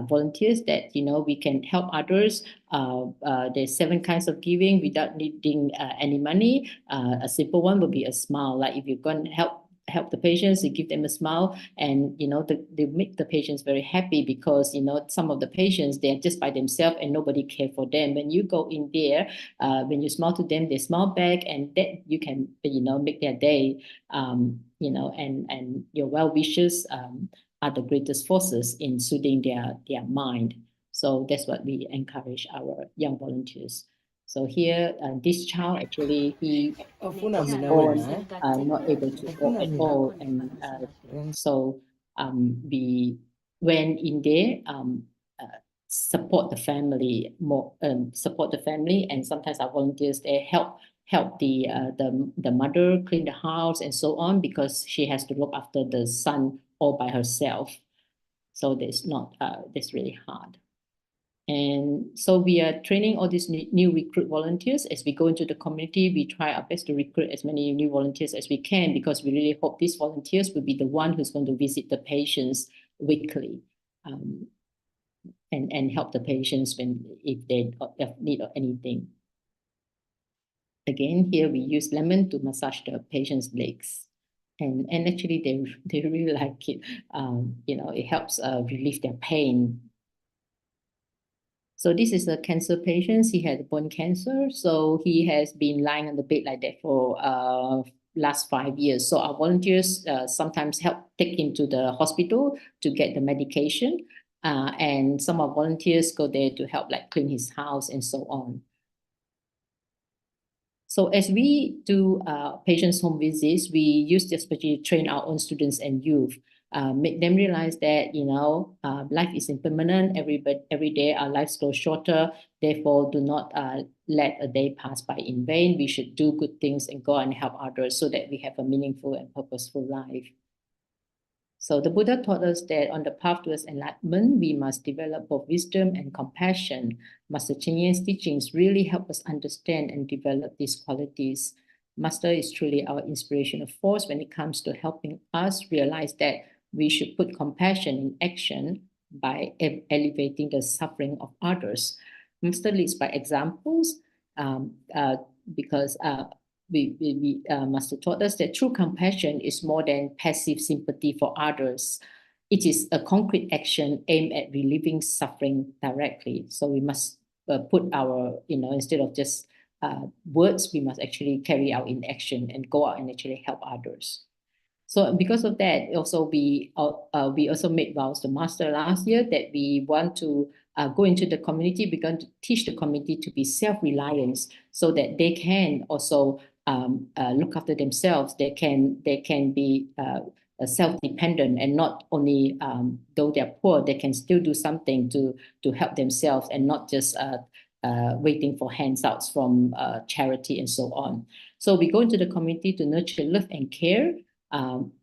volunteers that, we can help others. There's 7 kinds of giving without needing any money. A simple one would be a smile. Like if you're going to help the patients, you give them a smile, and they make the patients very happy, because some of the patients, they're just by themselves and nobody care for them. When you go in there, when you smile to them, they smile back, and that you can make their day. And your well wishes are the greatest forces in soothing their mind. So that's what we encourage our young volunteers. So here, this child actually, he was born not able to walk at all, and so we went in there, support the family more, support the family, and sometimes our volunteers, they help the mother clean the house and so on, because she has to look after the son all by herself. So that's really hard. And so we are training all these new recruit volunteers. As we go into the community, we try our best to recruit as many new volunteers as we can, because we really hope these volunteers will be the one who's going to visit the patients weekly, and help the patients if they need anything. Again, here we use lemon to massage the patient's legs. And actually they really like it. It helps relieve their pain. So this is a cancer patient. He had bone cancer. So he has been lying on the bed like that for last 5 years. So our volunteers sometimes help take him to the hospital to get the medication. And some of our volunteers go there to help like clean his house and so on. So as we do patients' home visits, we use this to train our own students and youth, make them realize that, life is impermanent. Every day our lives grow shorter. Therefore, do not let a day pass by in vain. We should do good things and go and help others so that we have a meaningful and purposeful life. So the Buddha taught us that on the path towards enlightenment, we must develop both wisdom and compassion. Master Cheng Yen's teachings really help us understand and develop these qualities. Master is truly our inspirational force when it comes to helping us realize that we should put compassion in action by elevating the suffering of others. Master leads by examples, because Master taught us that true compassion is more than passive sympathy for others. It is a concrete action aimed at relieving suffering directly. So we must put our, instead of just words, we must actually carry out in action and go out and actually help others. So because of that, also we also made vows to Master last year that we want to go into the community. We're going to teach the community to be self-reliant, so that they can also look after themselves. They can be self-dependent, and not only though they're poor, they can still do something to help themselves, and not just waiting for handouts from charity and so on. So we go into the community to nurture love and care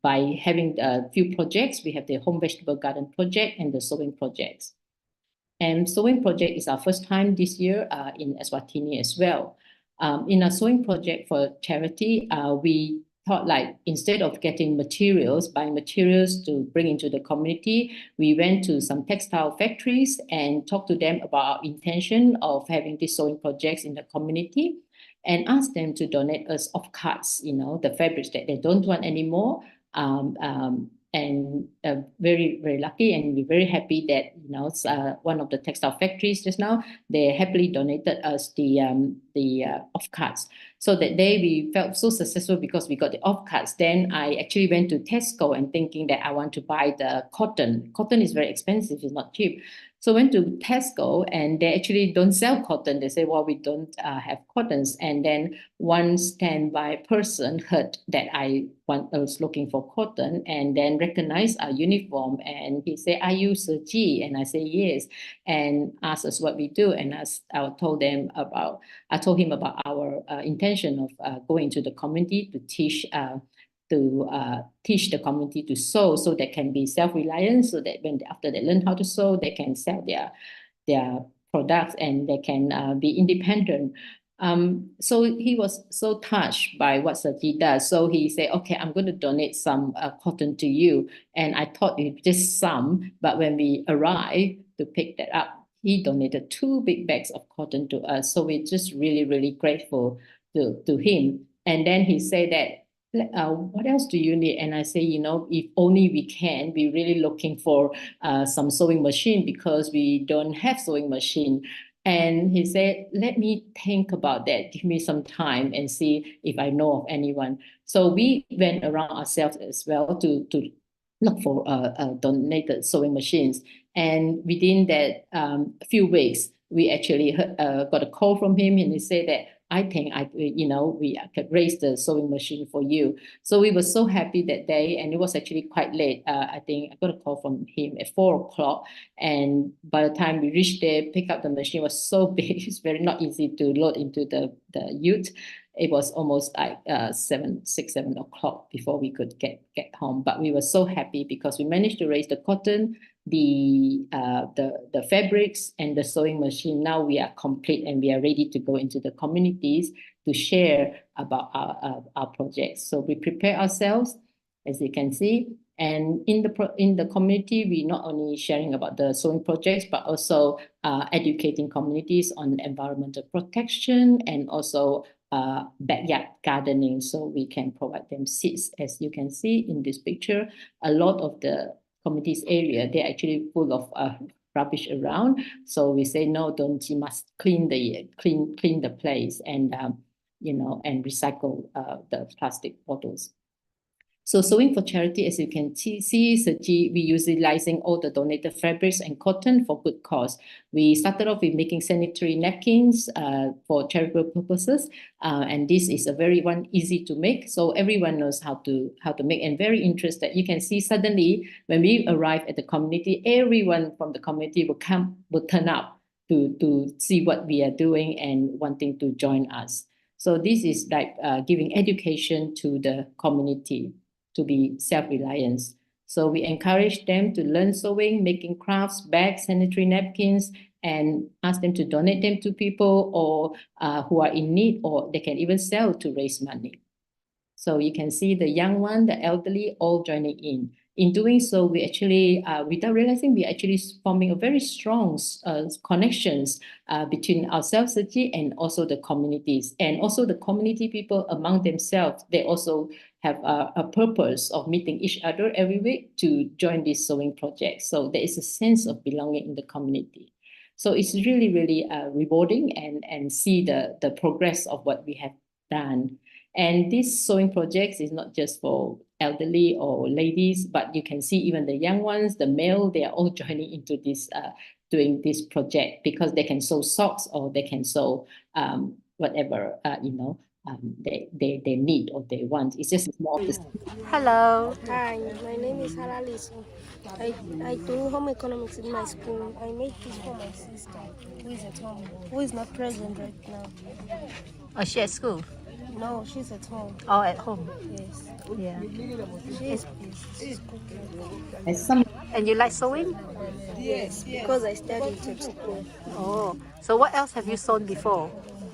by having a few projects. We have the home vegetable garden project and the sewing projects. And sewing project is our first time this year in Eswatini as well. In our sewing project for charity, we thought, like, instead of getting materials, buying materials to bring into the community, we went to some textile factories and talked to them about our intention of having these sewing projects in the community, and asked them to donate us offcuts, the fabrics that they don't want anymore. And very, very lucky, and we're very happy that one of the textile factories just now, they happily donated us the offcuts. So that day we felt so successful because we got the offcuts. Then I actually went to Tesco and thinking that I want to buy the cotton. Cotton is very expensive, it's not cheap. So I went to Tesco and they actually don't sell cotton. They say, well, we don't have cottons. And then one standby person heard that I was looking for cotton, and then recognized our uniform. And he said, are you Sergi? And I said, yes. And asked us what we do. And I told him about our intention of going to the community to teach the community to sew, so they can be self-reliant, so that after they learn how to sew, they can sell their products and they can be independent. So he was so touched by what Sergi does. So he said, okay, I'm going to donate some cotton to you. And I thought it just some, but when we arrived, to pick that up. He donated 2 big bags of cotton to us. So we're just really, really grateful to him. And then he said that, what else do you need? And I say, if only we can, we're really looking for some sewing machine because we don't have sewing machine. And he said, let me think about that. Give me some time and see if I know of anyone. So we went around ourselves as well to look for donated sewing machines. And within that few weeks, we actually got a call from him, and he said that, I think we could raise the sewing machine for you. So we were so happy that day, and it was actually quite late. I think I got a call from him at 4 o'clock, and by the time we reached there, pick up the machine was so big, it's very not easy to load into the ute. It was almost like 7 o'clock before we could get home. But we were so happy because we managed to raise the cotton, the fabrics, and the sewing machine. Now we are complete and we are ready to go into the communities to share about our projects. So we prepare ourselves, as you can see. And in the community, we not only sharing about the sewing projects, but also educating communities on environmental protection and also backyard gardening, so we can provide them seeds. As you can see in this picture, a lot of the communities area, they're actually full of rubbish around. So we say, no, you must clean the place and and recycle the plastic bottles. So sewing for charity, as you can see, we utilizing all the donated fabrics and cotton for good cause. We started off with making sanitary napkins for charitable purposes, and this is a very easy to make. So everyone knows how to make, and very interested. You can see suddenly when we arrive at the community, everyone from the community will turn up to see what we are doing and wanting to join us. So this is like giving education to the community to be self-reliant. So we encourage them to learn sewing, making crafts, bags, sanitary napkins, and ask them to donate them to people or who are in need, or they can even sell to raise money. So you can see the young one, the elderly, all joining in. In doing so, we actually, without realizing, we actually forming a very strong connections between ourselves and also the communities, and also the community people among themselves. They also have a purpose of meeting each other every week to join this sewing project. So there is a sense of belonging in the community. So it's really, really rewarding and see the progress of what we have done. And this sewing projects is not just for elderly or ladies, but you can see even the young ones, the male, they are all joining into this, doing this project because they can sew socks or they can sew whatever, they need or they want. It's just more of this. Hello. Hi, my name is Halaliso. I do home economics in my school. I made this for my sister, who is at home, who is not present right now. Oh, she at school? No, she's at home. Oh, at home. Yes. Yeah. She's cooking. And you like sewing? Yes, because I studied at school. Oh, so what else have you sewn before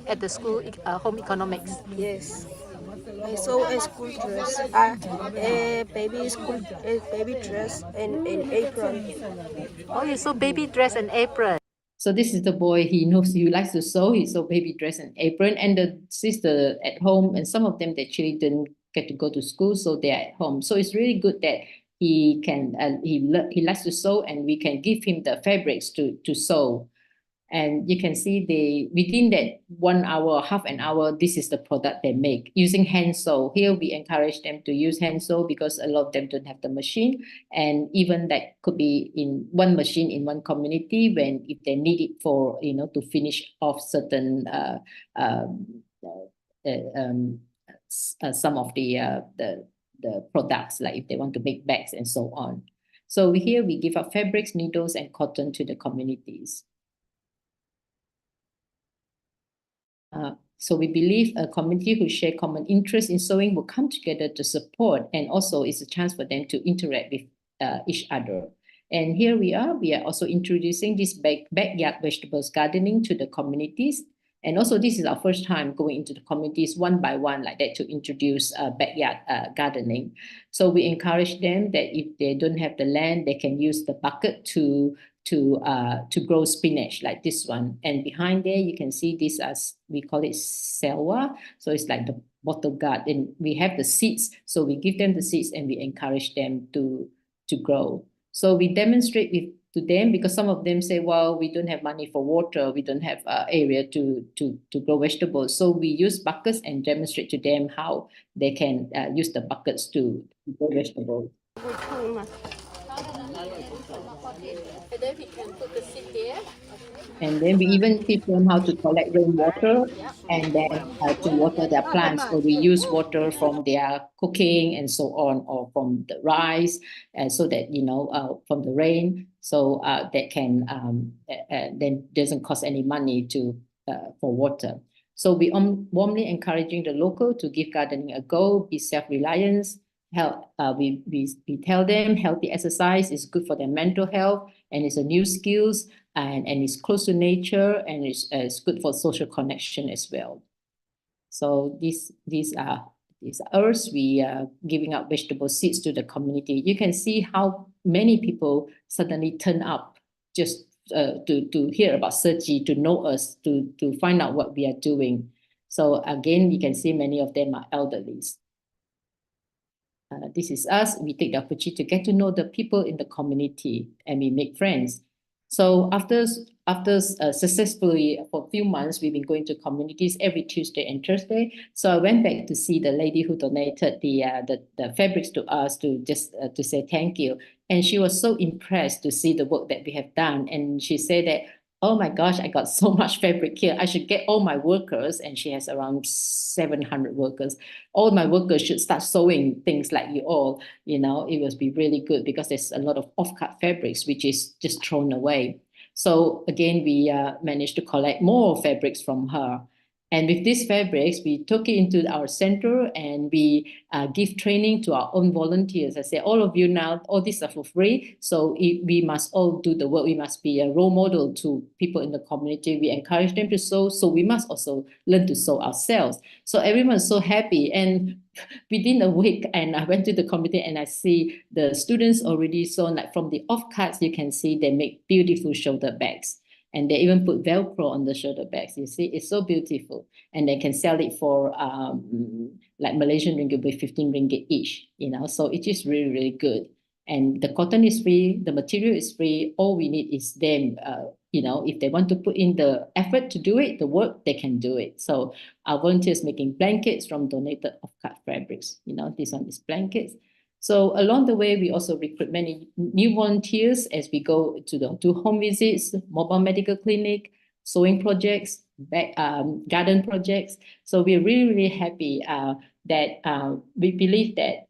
at the school, home economics? Yes. I sew a school dress, a baby dress, and an apron. Oh, you sew baby dress and apron. So this is the boy, he knows he likes to sew, he sew baby dress and apron, and the sister at home, and some of them actually didn't get to go to school, so they're at home. So it's really good that he can, he likes to sew, and we can give him the fabrics to sew. And you can see within that 1 hour, half an hour, this is the product they make using hand sew. Here we encourage them to use hand sew because a lot of them don't have the machine. And even that could be in one machine in one community when if they need it for, to finish off certain some of the products, like if they want to make bags and so on. So here we give out fabrics, needles, and cotton to the communities. So we believe a community who share common interest in sewing will come together to support, and also it's a chance for them to interact with each other. And here we are also introducing this backyard vegetables gardening to the communities. And also this is our first time going into the communities one by one like that to introduce backyard gardening. So we encourage them that if they don't have the land, they can use the bucket to to grow spinach like this one. And behind there, you can see this as we call it selwa. So it's like the bottle guard. And we have the seeds. So we give them the seeds and we encourage them to grow. So we demonstrate to them because some of them say, well, we don't have money for water. We don't have area to grow vegetables. So we use buckets and demonstrate to them how they can use the buckets to grow vegetables. And then we can put the seed there. And then we even teach them how to collect rainwater and then to water their plants. So we use water from their cooking and so on, or from the rice, so that, from the rain, so that can then doesn't cost any money for water. So we warmly encouraging the local to give gardening a go, be self-reliant. We tell them healthy exercise is good for their mental health and it's a new skills. And it's close to nature and it's good for social connection as well. So these are ours. We are giving out vegetable seeds to the community. You can see how many people suddenly turn up just to hear about Sergi, to know us, to find out what we are doing. So again, you can see many of them are elderly. This is us. We take the opportunity to get to know the people in the community and we make friends. So after successfully for a few months, we've been going to communities every Tuesday and Thursday. So I went back to see the lady who donated the fabrics to us to say thank you. And she was so impressed to see the work that we have done. And she said that, oh my gosh, I got so much fabric here. I should get all my workers, and she has around 700 workers. All my workers should start sewing things like you all. It would be really good because there's a lot of off-cut fabrics, which is just thrown away. So again, we managed to collect more fabrics from her. And with these fabrics, we took it into our center and we give training to our own volunteers. I say, all of you now, all these are for free. So we must all do the work. We must be a role model to people in the community. We encourage them to sew. So we must also learn to sew ourselves. So everyone's so happy. And within a week, and I went to the community and I see the students already sewn, like from the offcuts, you can see they make beautiful shoulder bags. And they even put Velcro on the shoulder bags. You see, it's so beautiful. And they can sell it for like Malaysian ringgit with 15 ringgit each, So it is really, really good. And the cotton is free, the material is free. All we need is them, if they want to put in the effort to do it, the work, they can do it. So our volunteers making blankets from donated off-cut fabrics. These are these blankets. So along the way, we also recruit many new volunteers as we go to home visits, mobile medical clinic, sewing projects, garden projects. So we're really, really happy that we believe that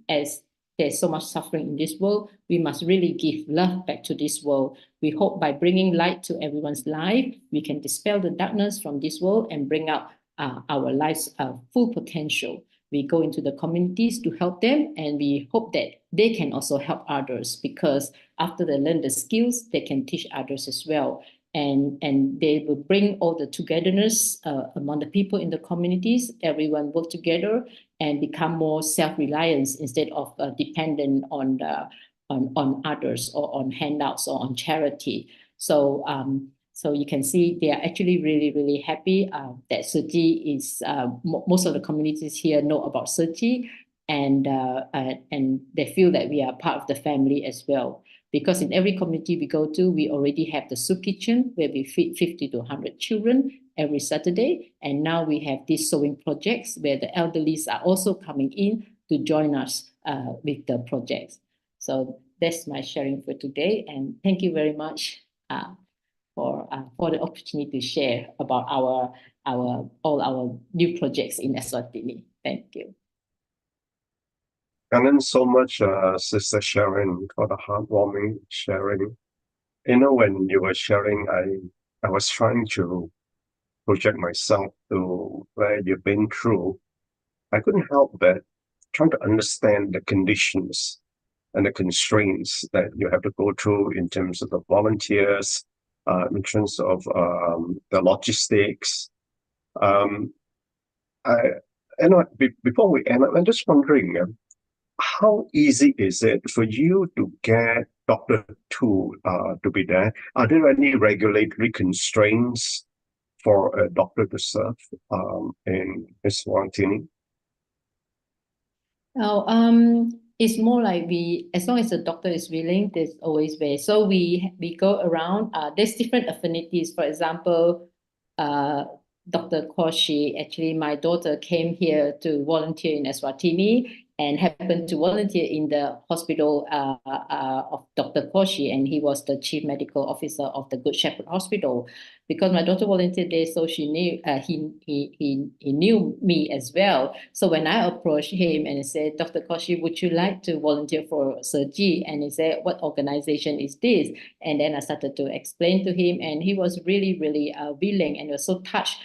as there's so much suffering in this world, we must really give love back to this world. We hope by bringing light to everyone's life, we can dispel the darkness from this world and bring out our life's full potential. We go into the communities to help them, and we hope that they can also help others, because after they learn the skills, they can teach others as well. And they will bring all the togetherness among the people in the communities. Everyone work together and become more self-reliant instead of dependent on others or on handouts or on charity. So you can see they are actually really, really happy that Sergi is, most of the communities here know about Sergi, and they feel that we are part of the family as well. Because in every community we go to, we already have the soup kitchen where we feed 50 to 100 children every Saturday. And now we have these sewing projects where the elderly are also coming in to join us with the projects. So that's my sharing for today. And thank you very much for the opportunity to share about all our new projects in Eswatini. Thank you. And then so much, Sister Sharon, for the heartwarming sharing. When you were sharing, I was trying to project myself to where you've been through. I couldn't help but trying to understand the conditions and the constraints that you have to go through in terms of the volunteers, in terms of the logistics. Before we end, I'm just wondering, how easy is it for you to get Dr. Tu to be there? Are there any regulatory constraints for a doctor to serve in Eswatini? Now, it's more like as long as the doctor is willing, there's always way. So we go around. There's different affinities. For example, Dr. Koshi, actually, my daughter came here to volunteer in Eswatini and happened to volunteer in the hospital of Dr. Koshi, and he was the chief medical officer of the Good Shepherd Hospital. Because my daughter volunteered there, so she knew he knew me as well. So when I approached him and I said, Dr. Koshi, would you like to volunteer for Sergi? And he said, what organization is this? And then I started to explain to him, and he was really, really willing, and was so touched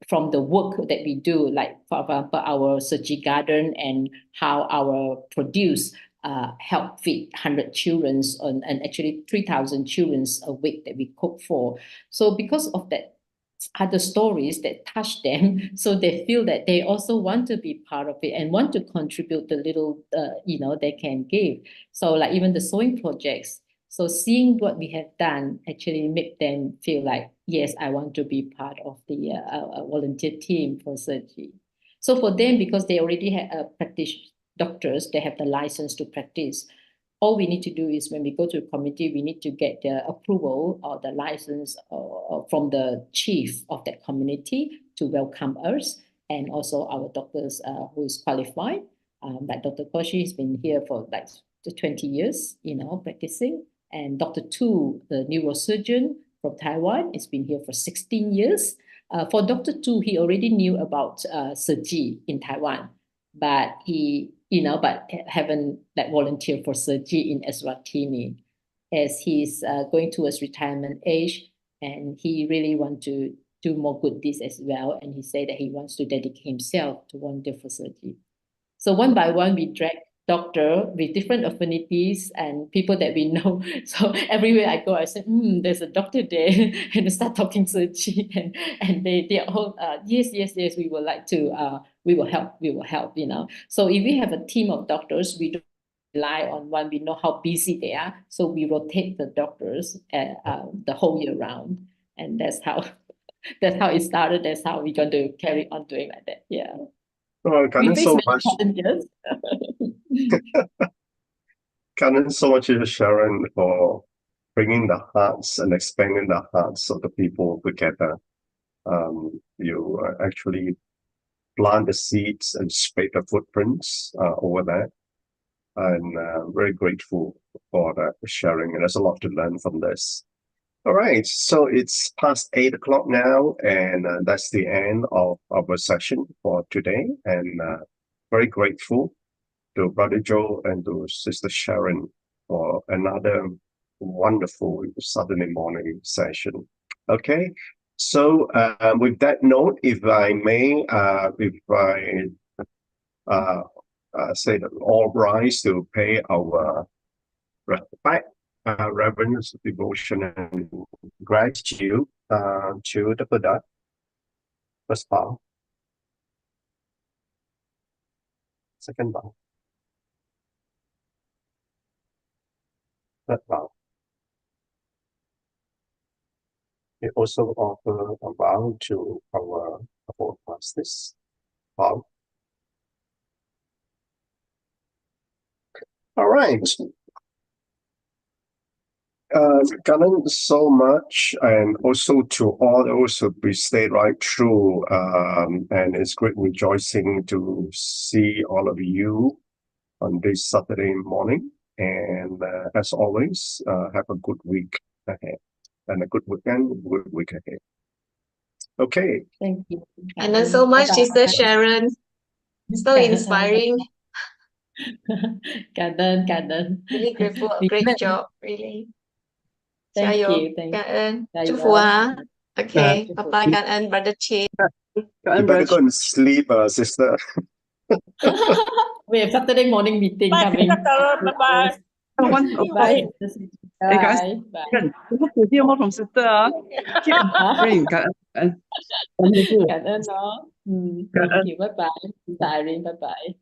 from the work that we do, like for example, our Sergi garden and how our produce help feed 100 children and actually 3,000 children a week that we cook for. So because of that other stories that touch them, so they feel that they also want to be part of it and want to contribute the little, they can give. So like even the sewing projects, so seeing what we have done actually make them feel like, yes, I want to be part of the volunteer team for Sergi. So for them, because they already have practice doctors, they have the license to practice. All we need to do is when we go to a committee, we need to get the approval or the license from the chief of that community to welcome us, and also our doctors who is qualified. Like Dr. Koshi has been here for like 20 years, practicing. And Dr. Tu, the neurosurgeon from Taiwan, has been here for 16 years. For Dr. Tu, he already knew about Sergi in Taiwan, but he haven't like volunteered for Sergi in Eswatini, as he's going towards retirement age, and he really want to do more good deeds as well. And he said that he wants to dedicate himself to volunteer for Sergi. So one by one, we drag doctor with different affinities and people that we know. So everywhere I go, I say, there's a doctor there, and I start talking to Chi, and they are all, yes, we would like to, we will help. So if we have a team of doctors, we don't rely on one, we know how busy they are. So we rotate the doctors the whole year round. And that's how it started. That's how we're going to carry on doing like that. Yeah. Oh, We face so many much. challenges. So much, Sharon, for bringing the hearts and expanding the hearts of the people together. You actually plant the seeds and spread the footprints over there. And very grateful for that sharing. And there's a lot to learn from this. All right, so it's past 8 o'clock now, and that's the end of our session for today. And very grateful to Brother Joe and to Sister Sharon for another wonderful Saturday morning session. Okay, so with that note, if I may, say that all rise to pay our respect, reverence, devotion, and gratitude to the Buddha. First bow. Second bow. Third bow. We also offer a bow to our Four Masters. Bow. All right. Kanan, so much, and also to all those who we stayed right through. And it's great rejoicing to see all of you on this Saturday morning. And as always, have a good week ahead, and a good weekend, good week ahead. Okay. Thank you. And then so much, Sister Sharon. So inspiring. Cảm ơn. Really grateful. Great job, really. Thank Chào you. Cảm ơn. Chào Chúc Yo. phù ha. Okay. Bye bye. Cảm ơn Brother Chi. You better go and sleep, sister. We have Saturday morning meeting coming. Bye. Bye. Hey guys, Bye. we hope to hear more from sister. Keep inspiring. Cảm ơn nó. Thank you. Bye bye. Sister Irene, bye bye.